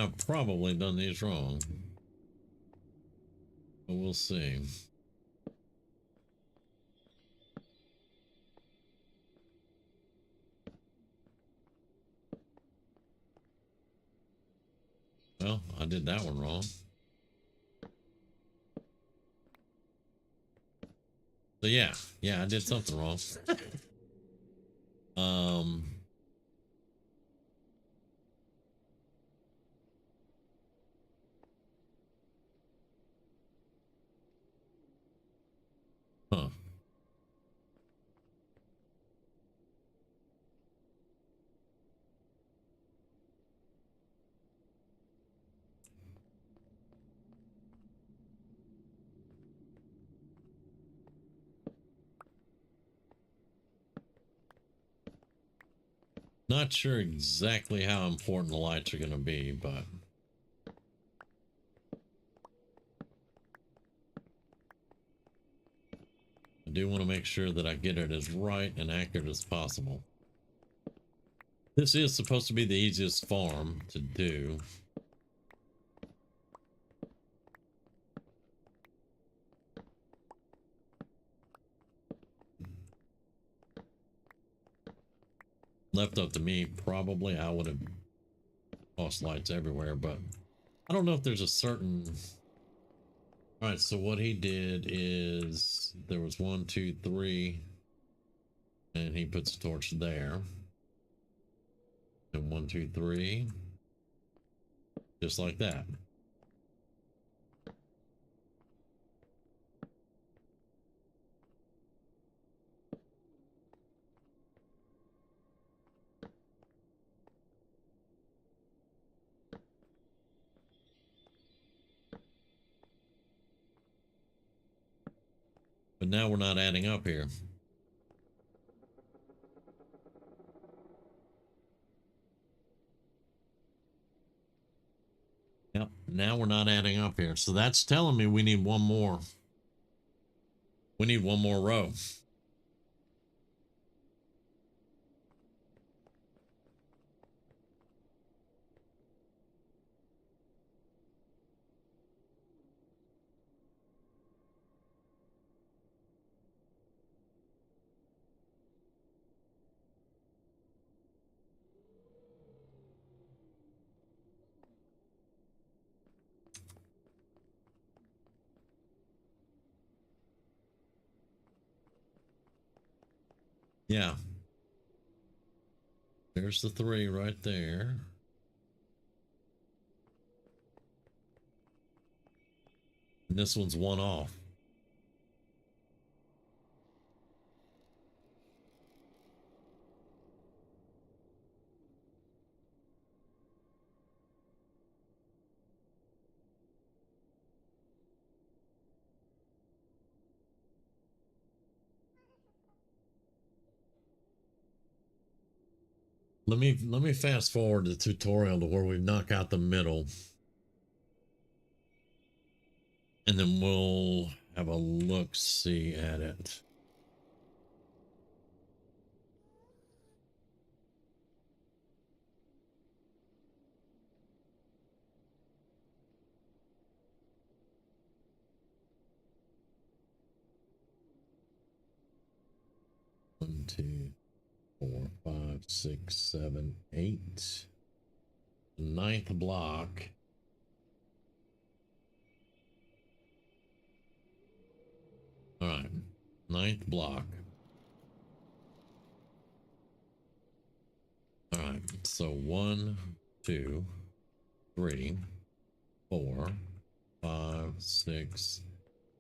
I've probably done these wrong, but we'll see. Well, I did that one wrong. So yeah, I did something wrong. um huh. Not sure exactly how important the lights are going to be, but I do want to make sure that I get it as right and accurate as possible. This is supposed to be the easiest farm to do. Left up to me, probably I would have tossed lights everywhere, but I don't know if there's a certain... All right, so what he did is there was 1, 2, 3, and he puts a torch there. And 1, 2, 3, just like that. But now we're not adding up here. Yep, now we're not adding up here. So that's telling me we need one more. We need one more row. Yeah. There's the 3 right there. And this one's 1 off. Let me fast forward the tutorial to where we knock out the middle. And then we'll have a look-see at it. One, 2, 4, 5, 6, 7, 8. The 9th block. All right, 9th block. All right, so 1, 2, 3, 4, 5, 6,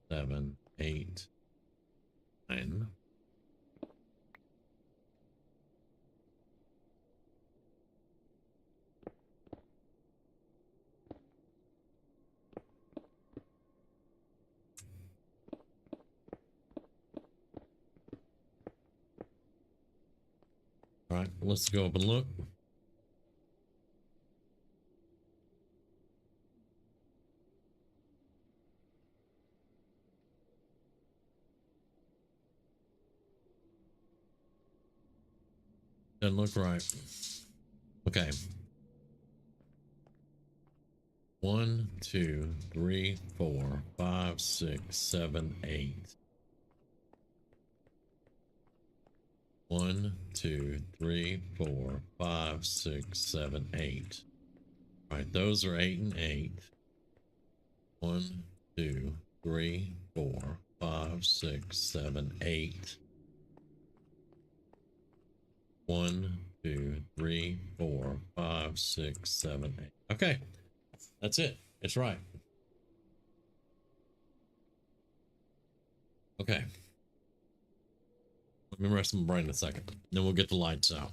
7, 8, 9. All right, let's go up and look. Doesn't look right. Okay. 1, 2, 3, 4, 5, 6, 7, 8. 1, 2, 3, 4, 5, 6, 7, 8. All right, those are 8 and 8. 1, 2, 3, 4, 5, 6, 7, 8. 1, 2, 3, 4, 5, 6, 7, 8. Okay, that's it. It's right. Okay. Let me rest my brain a second. Then we'll get the lights out.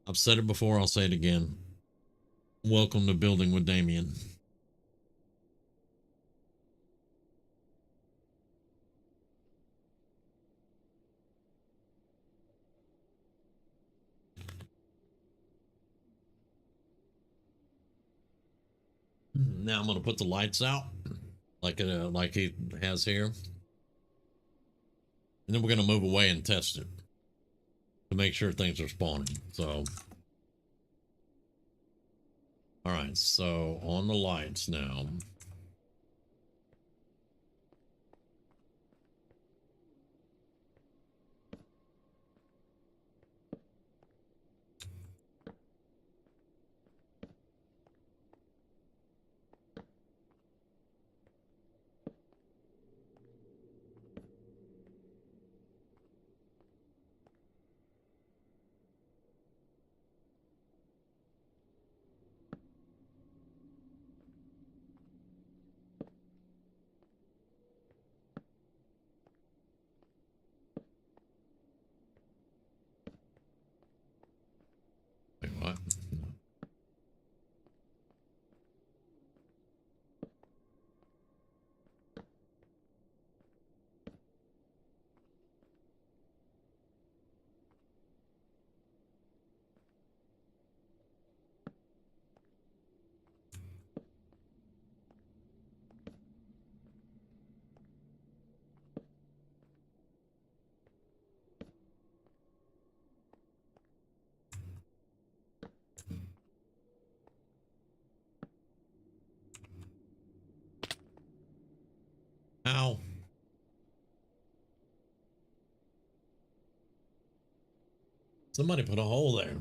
I've said it before, I'll say it again. Welcome to Building with Damien. Now I'm going to put the lights out like he has here. And then we're going to move away and test it to make sure things are spawning. So, all right. So on the lights now. Somebody put a hole there.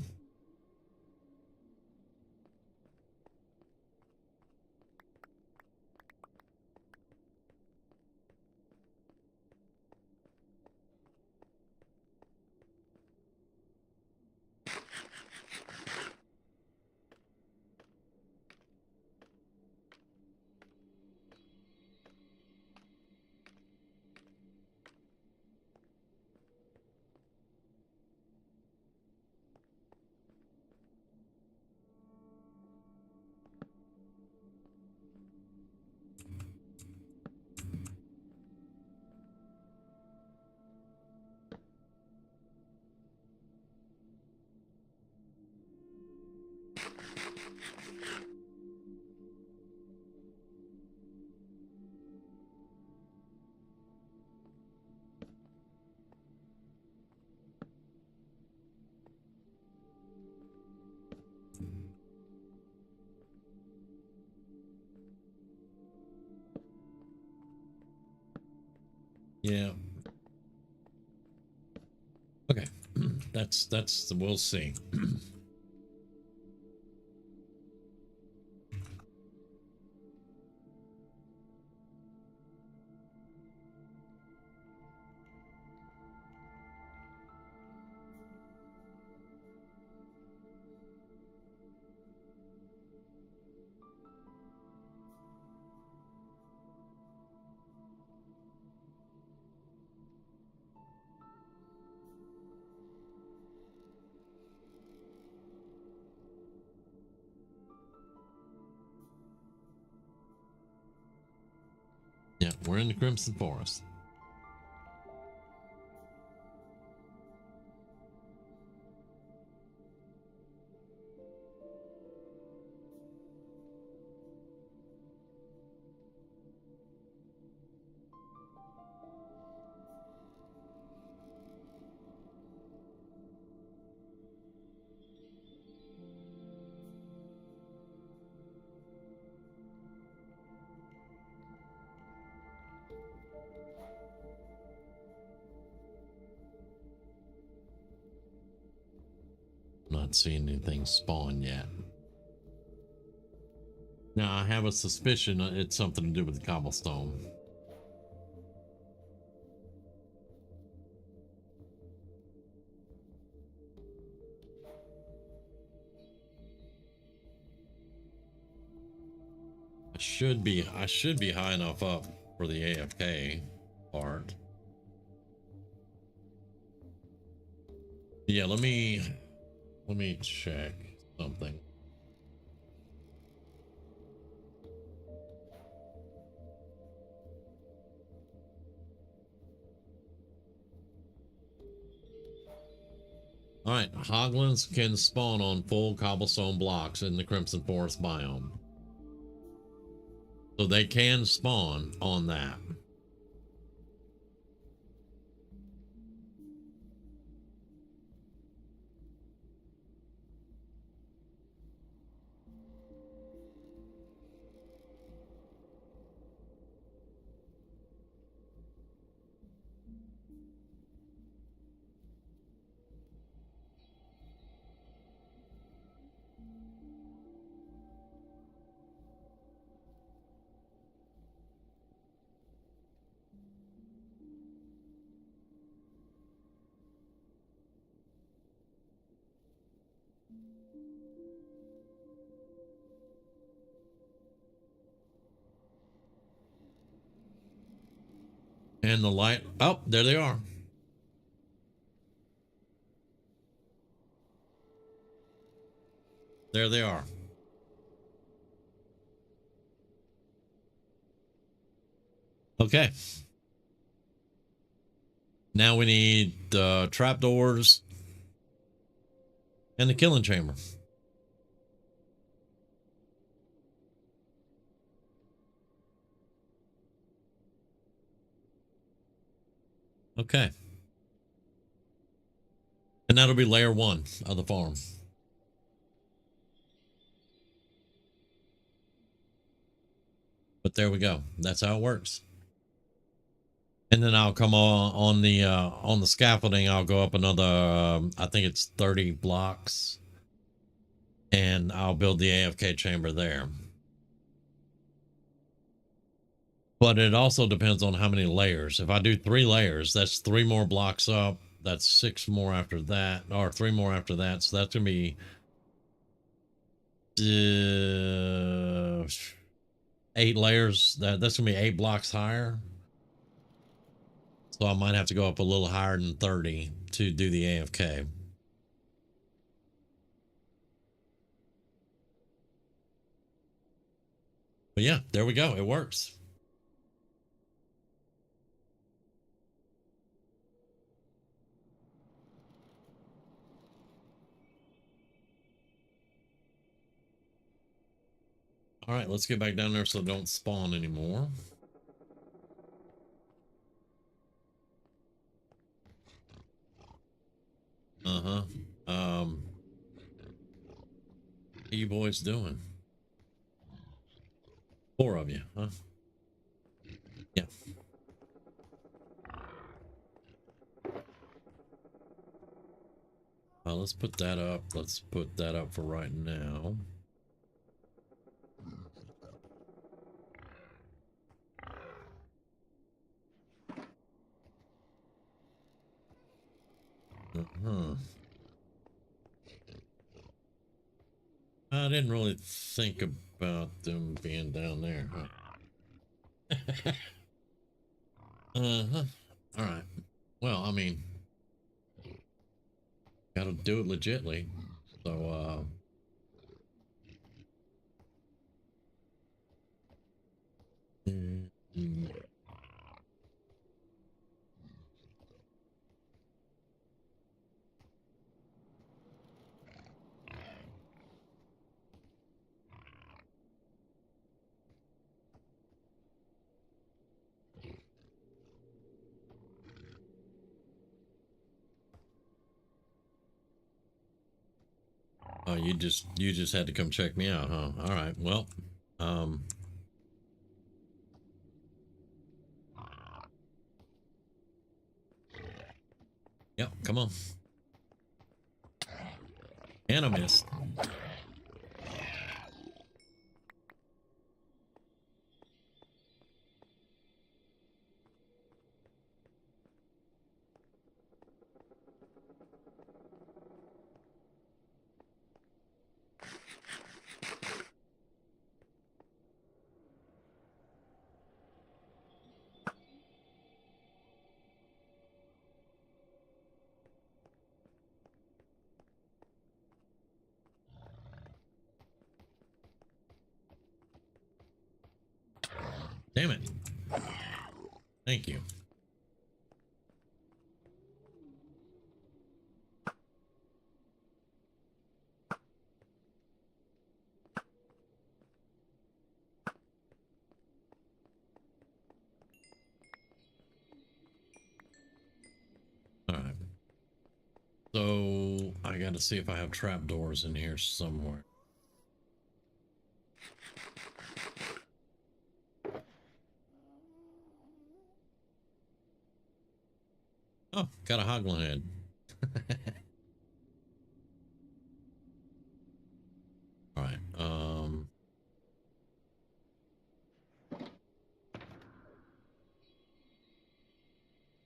Yeah. Okay. That's we'll see. Yeah, we're in the Crimson Forest. Not seeing anything spawn yet. Now I have a suspicion it's something to do with the cobblestone. I should be high enough up for the AFK part. Yeah, let me check something. All right, hoglins can spawn on full cobblestone blocks in the Crimson Forest biome. So they can spawn on that. And the light, oh, there they are. There they are. Okay. Now we need trapdoors and the killing chamber. Okay. And that'll be layer 1 of the farm. But there we go. That's how it works. And then I'll come on the scaffolding. I'll go up another, I think it's 30 blocks, and I'll build the AFK chamber there. But it also depends on how many layers. If I do 3 layers, that's 3 more blocks up. That's 6 more after that, or 3 more after that. So that's gonna be 8 layers. That's gonna be 8 blocks higher. So I might have to go up a little higher than 30 to do the AFK. But yeah, there we go. It works. All right, let's get back down there so it don't spawn anymore. Uh-huh. What are you boys doing? 4 of you, huh? Yeah. Let's put that up. Let's put that up for right now. Uh-huh. I didn't really think about them being down there, huh? Uh-huh. All right. Well, I mean, gotta do it legitly. So, oh, you just had to come check me out, huh? All right. Well, um, yep, come on. And I missed. Damn it. Thank you. All right. So I got to see if I have trapdoors in here somewhere. Oh, got a hoglin head. All right.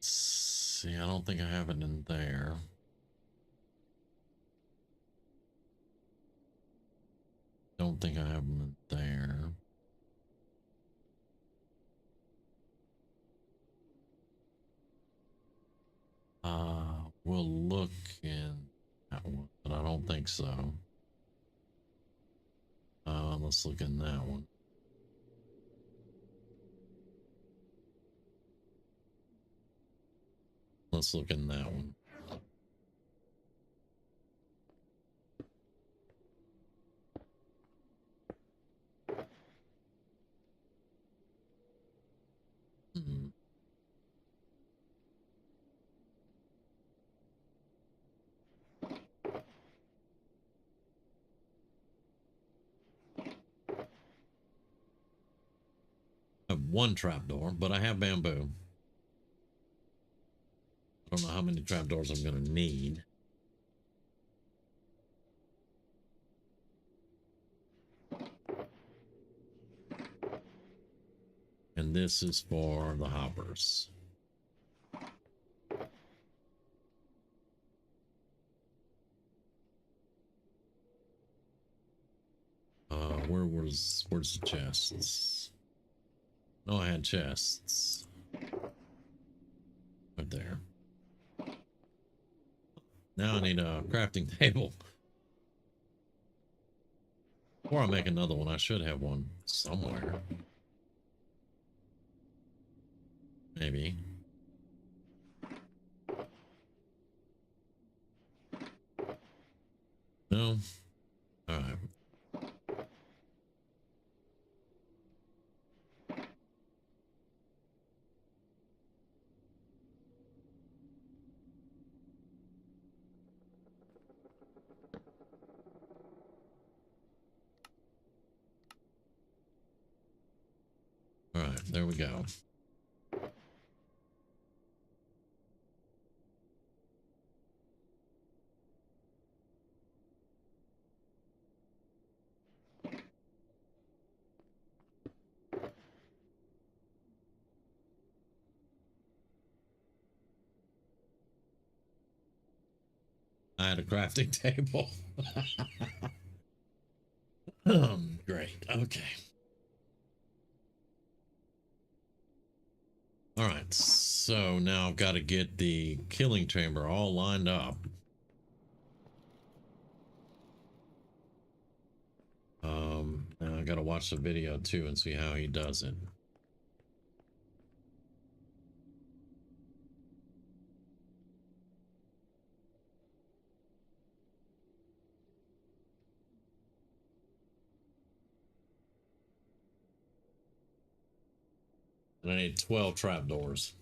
See, I don't think I have it in there. Don't think I have them in there. We'll look in that one, but I don't think so. Let's look in that one. Let's look in that one. Hmm. I have one trapdoor, but I have bamboo. I don't know how many trapdoors I'm gonna need. And this is for the hoppers. Where's the chests? No, I had chests. Right there. Now I need a crafting table. Before I make another one, I should have one somewhere. Maybe. No? Alright. Alright, there we go. I had a crafting table. Great. Okay. All right. So now I've got to get the killing chamber all lined up. Now I got to watch the video too and see how he does it. And I need 12 trapdoors.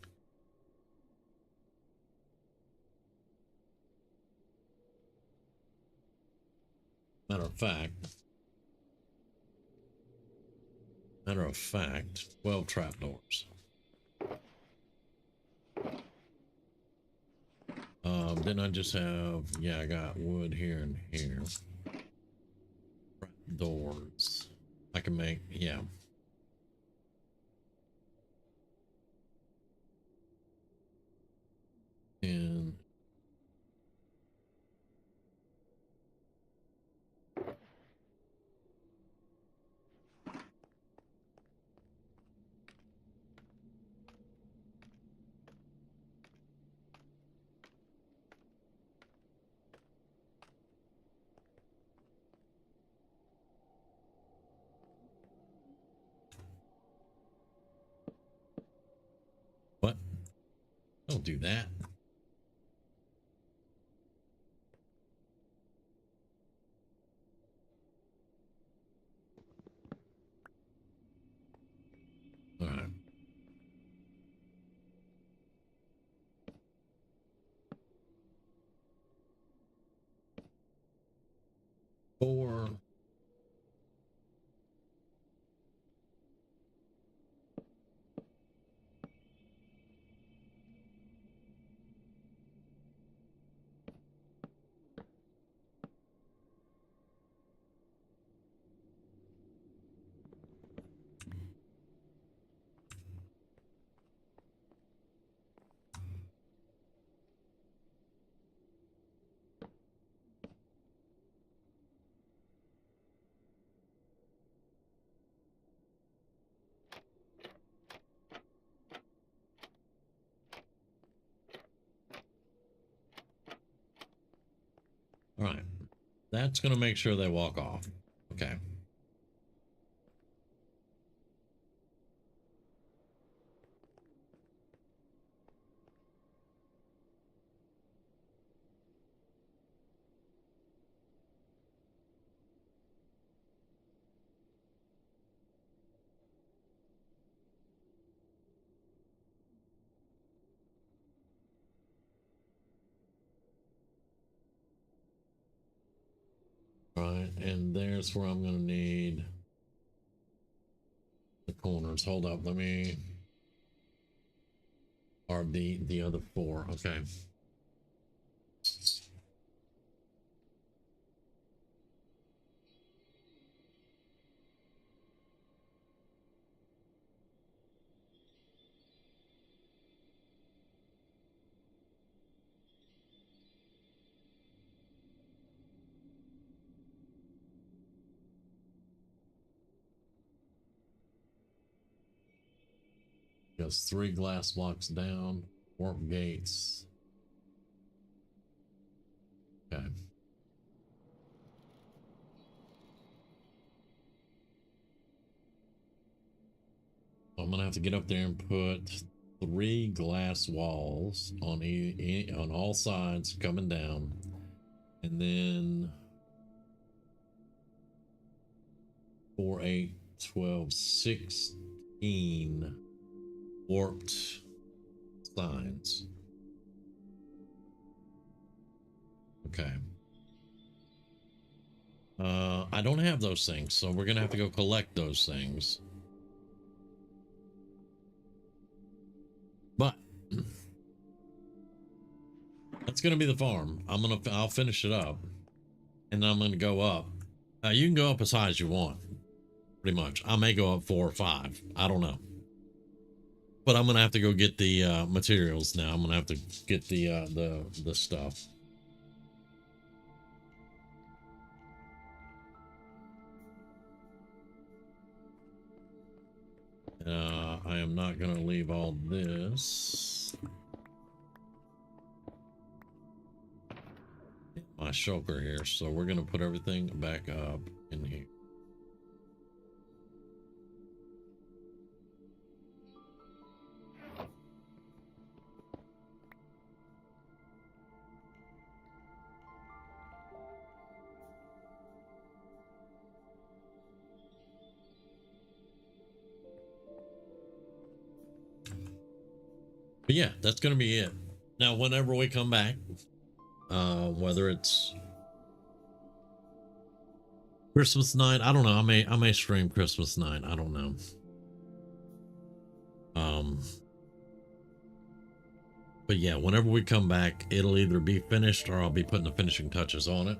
Matter of fact, 12 trapdoors. Then I just have, yeah, I got wood here and here. Doors. I can make, yeah. And what? Don't do that. All right. Four. All right. That's going to make sure they walk off. Okay. All right. And there's where I'm going to need the corners. Hold up. Let me. Or the other 4. Okay. Goes 3 glass blocks down, warp gates. Okay. I'm gonna have to get up there and put 3 glass walls on on all sides coming down, and then 4, 8, 12, 16 warped signs. Okay. I don't have those things, so we're gonna have to go collect those things. But that's gonna be the farm. I'll finish it up, and then I'm gonna go up. You can go up as high as you want, pretty much. I may go up 4 or 5. I don't know. But I'm gonna have to go get the materials now. I'm gonna have to get the stuff. I am not gonna leave all this in my shulker here, so we're gonna put everything back up in here. But yeah, that's gonna be it. Now, whenever we come back, whether it's Christmas night, I don't know. I may stream Christmas night. I don't know. But yeah, whenever we come back, it'll either be finished or I'll be putting the finishing touches on it,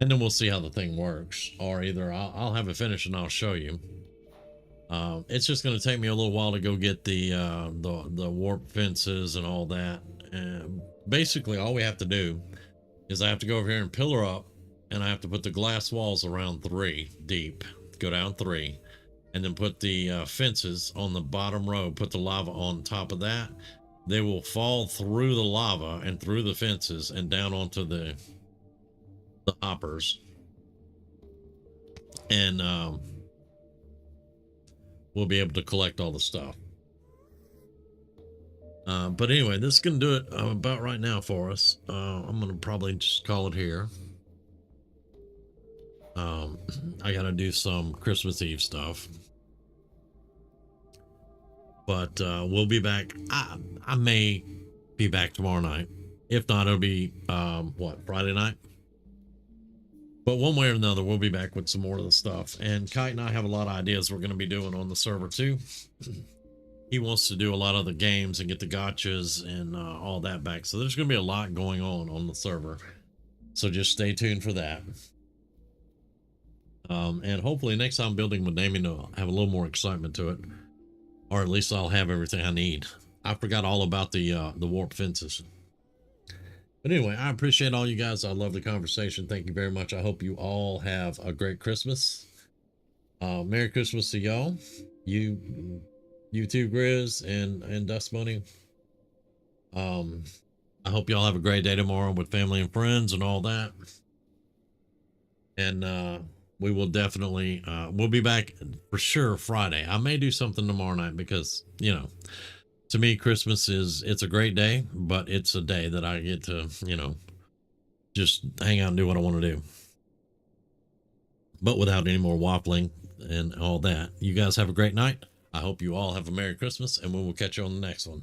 and then we'll see how the thing works. Or either I'll have it finished and I'll show you. It's just going to take me a little while to go get the warp fences and all that. And basically, all we have to do is I have to go over here and pillar up, and I have to put the glass walls around 3 deep, go down 3, and then put the fences on the bottom row, put the lava on top of that. They will fall through the lava and through the fences and down onto the hoppers. And we'll be able to collect all the stuff. But anyway, this is going to do it about right now for us. I'm going to probably just call it here. I got to do some Christmas Eve stuff. But we'll be back. I may be back tomorrow night. If not, it'll be, Friday night? But one way or another, we'll be back with some more of the stuff. And Kite and I have a lot of ideas we're going to be doing on the server too. He wants to do a lot of the games and get the gotchas and all that back. So there's going to be a lot going on the server. So just stay tuned for that. And hopefully next time building with naming will have a little more excitement to it. Or at least I'll have everything I need. I forgot all about the warp fences. But anyway, I appreciate all you guys. I love the conversation. Thank you very much. I hope you all have a great Christmas. Merry Christmas to y'all. You too, Grizz and Dust Bunny. I hope y'all have a great day tomorrow with family and friends and all that. And we will definitely we'll be back for sure Friday. I may do something tomorrow night because, you know, to me, Christmas it's a great day, but it's a day that I get to, you know, just hang out and do what I want to do. But without any more waffling and all that. You guys have a great night. I hope you all have a Merry Christmas, and we will catch you on the next one.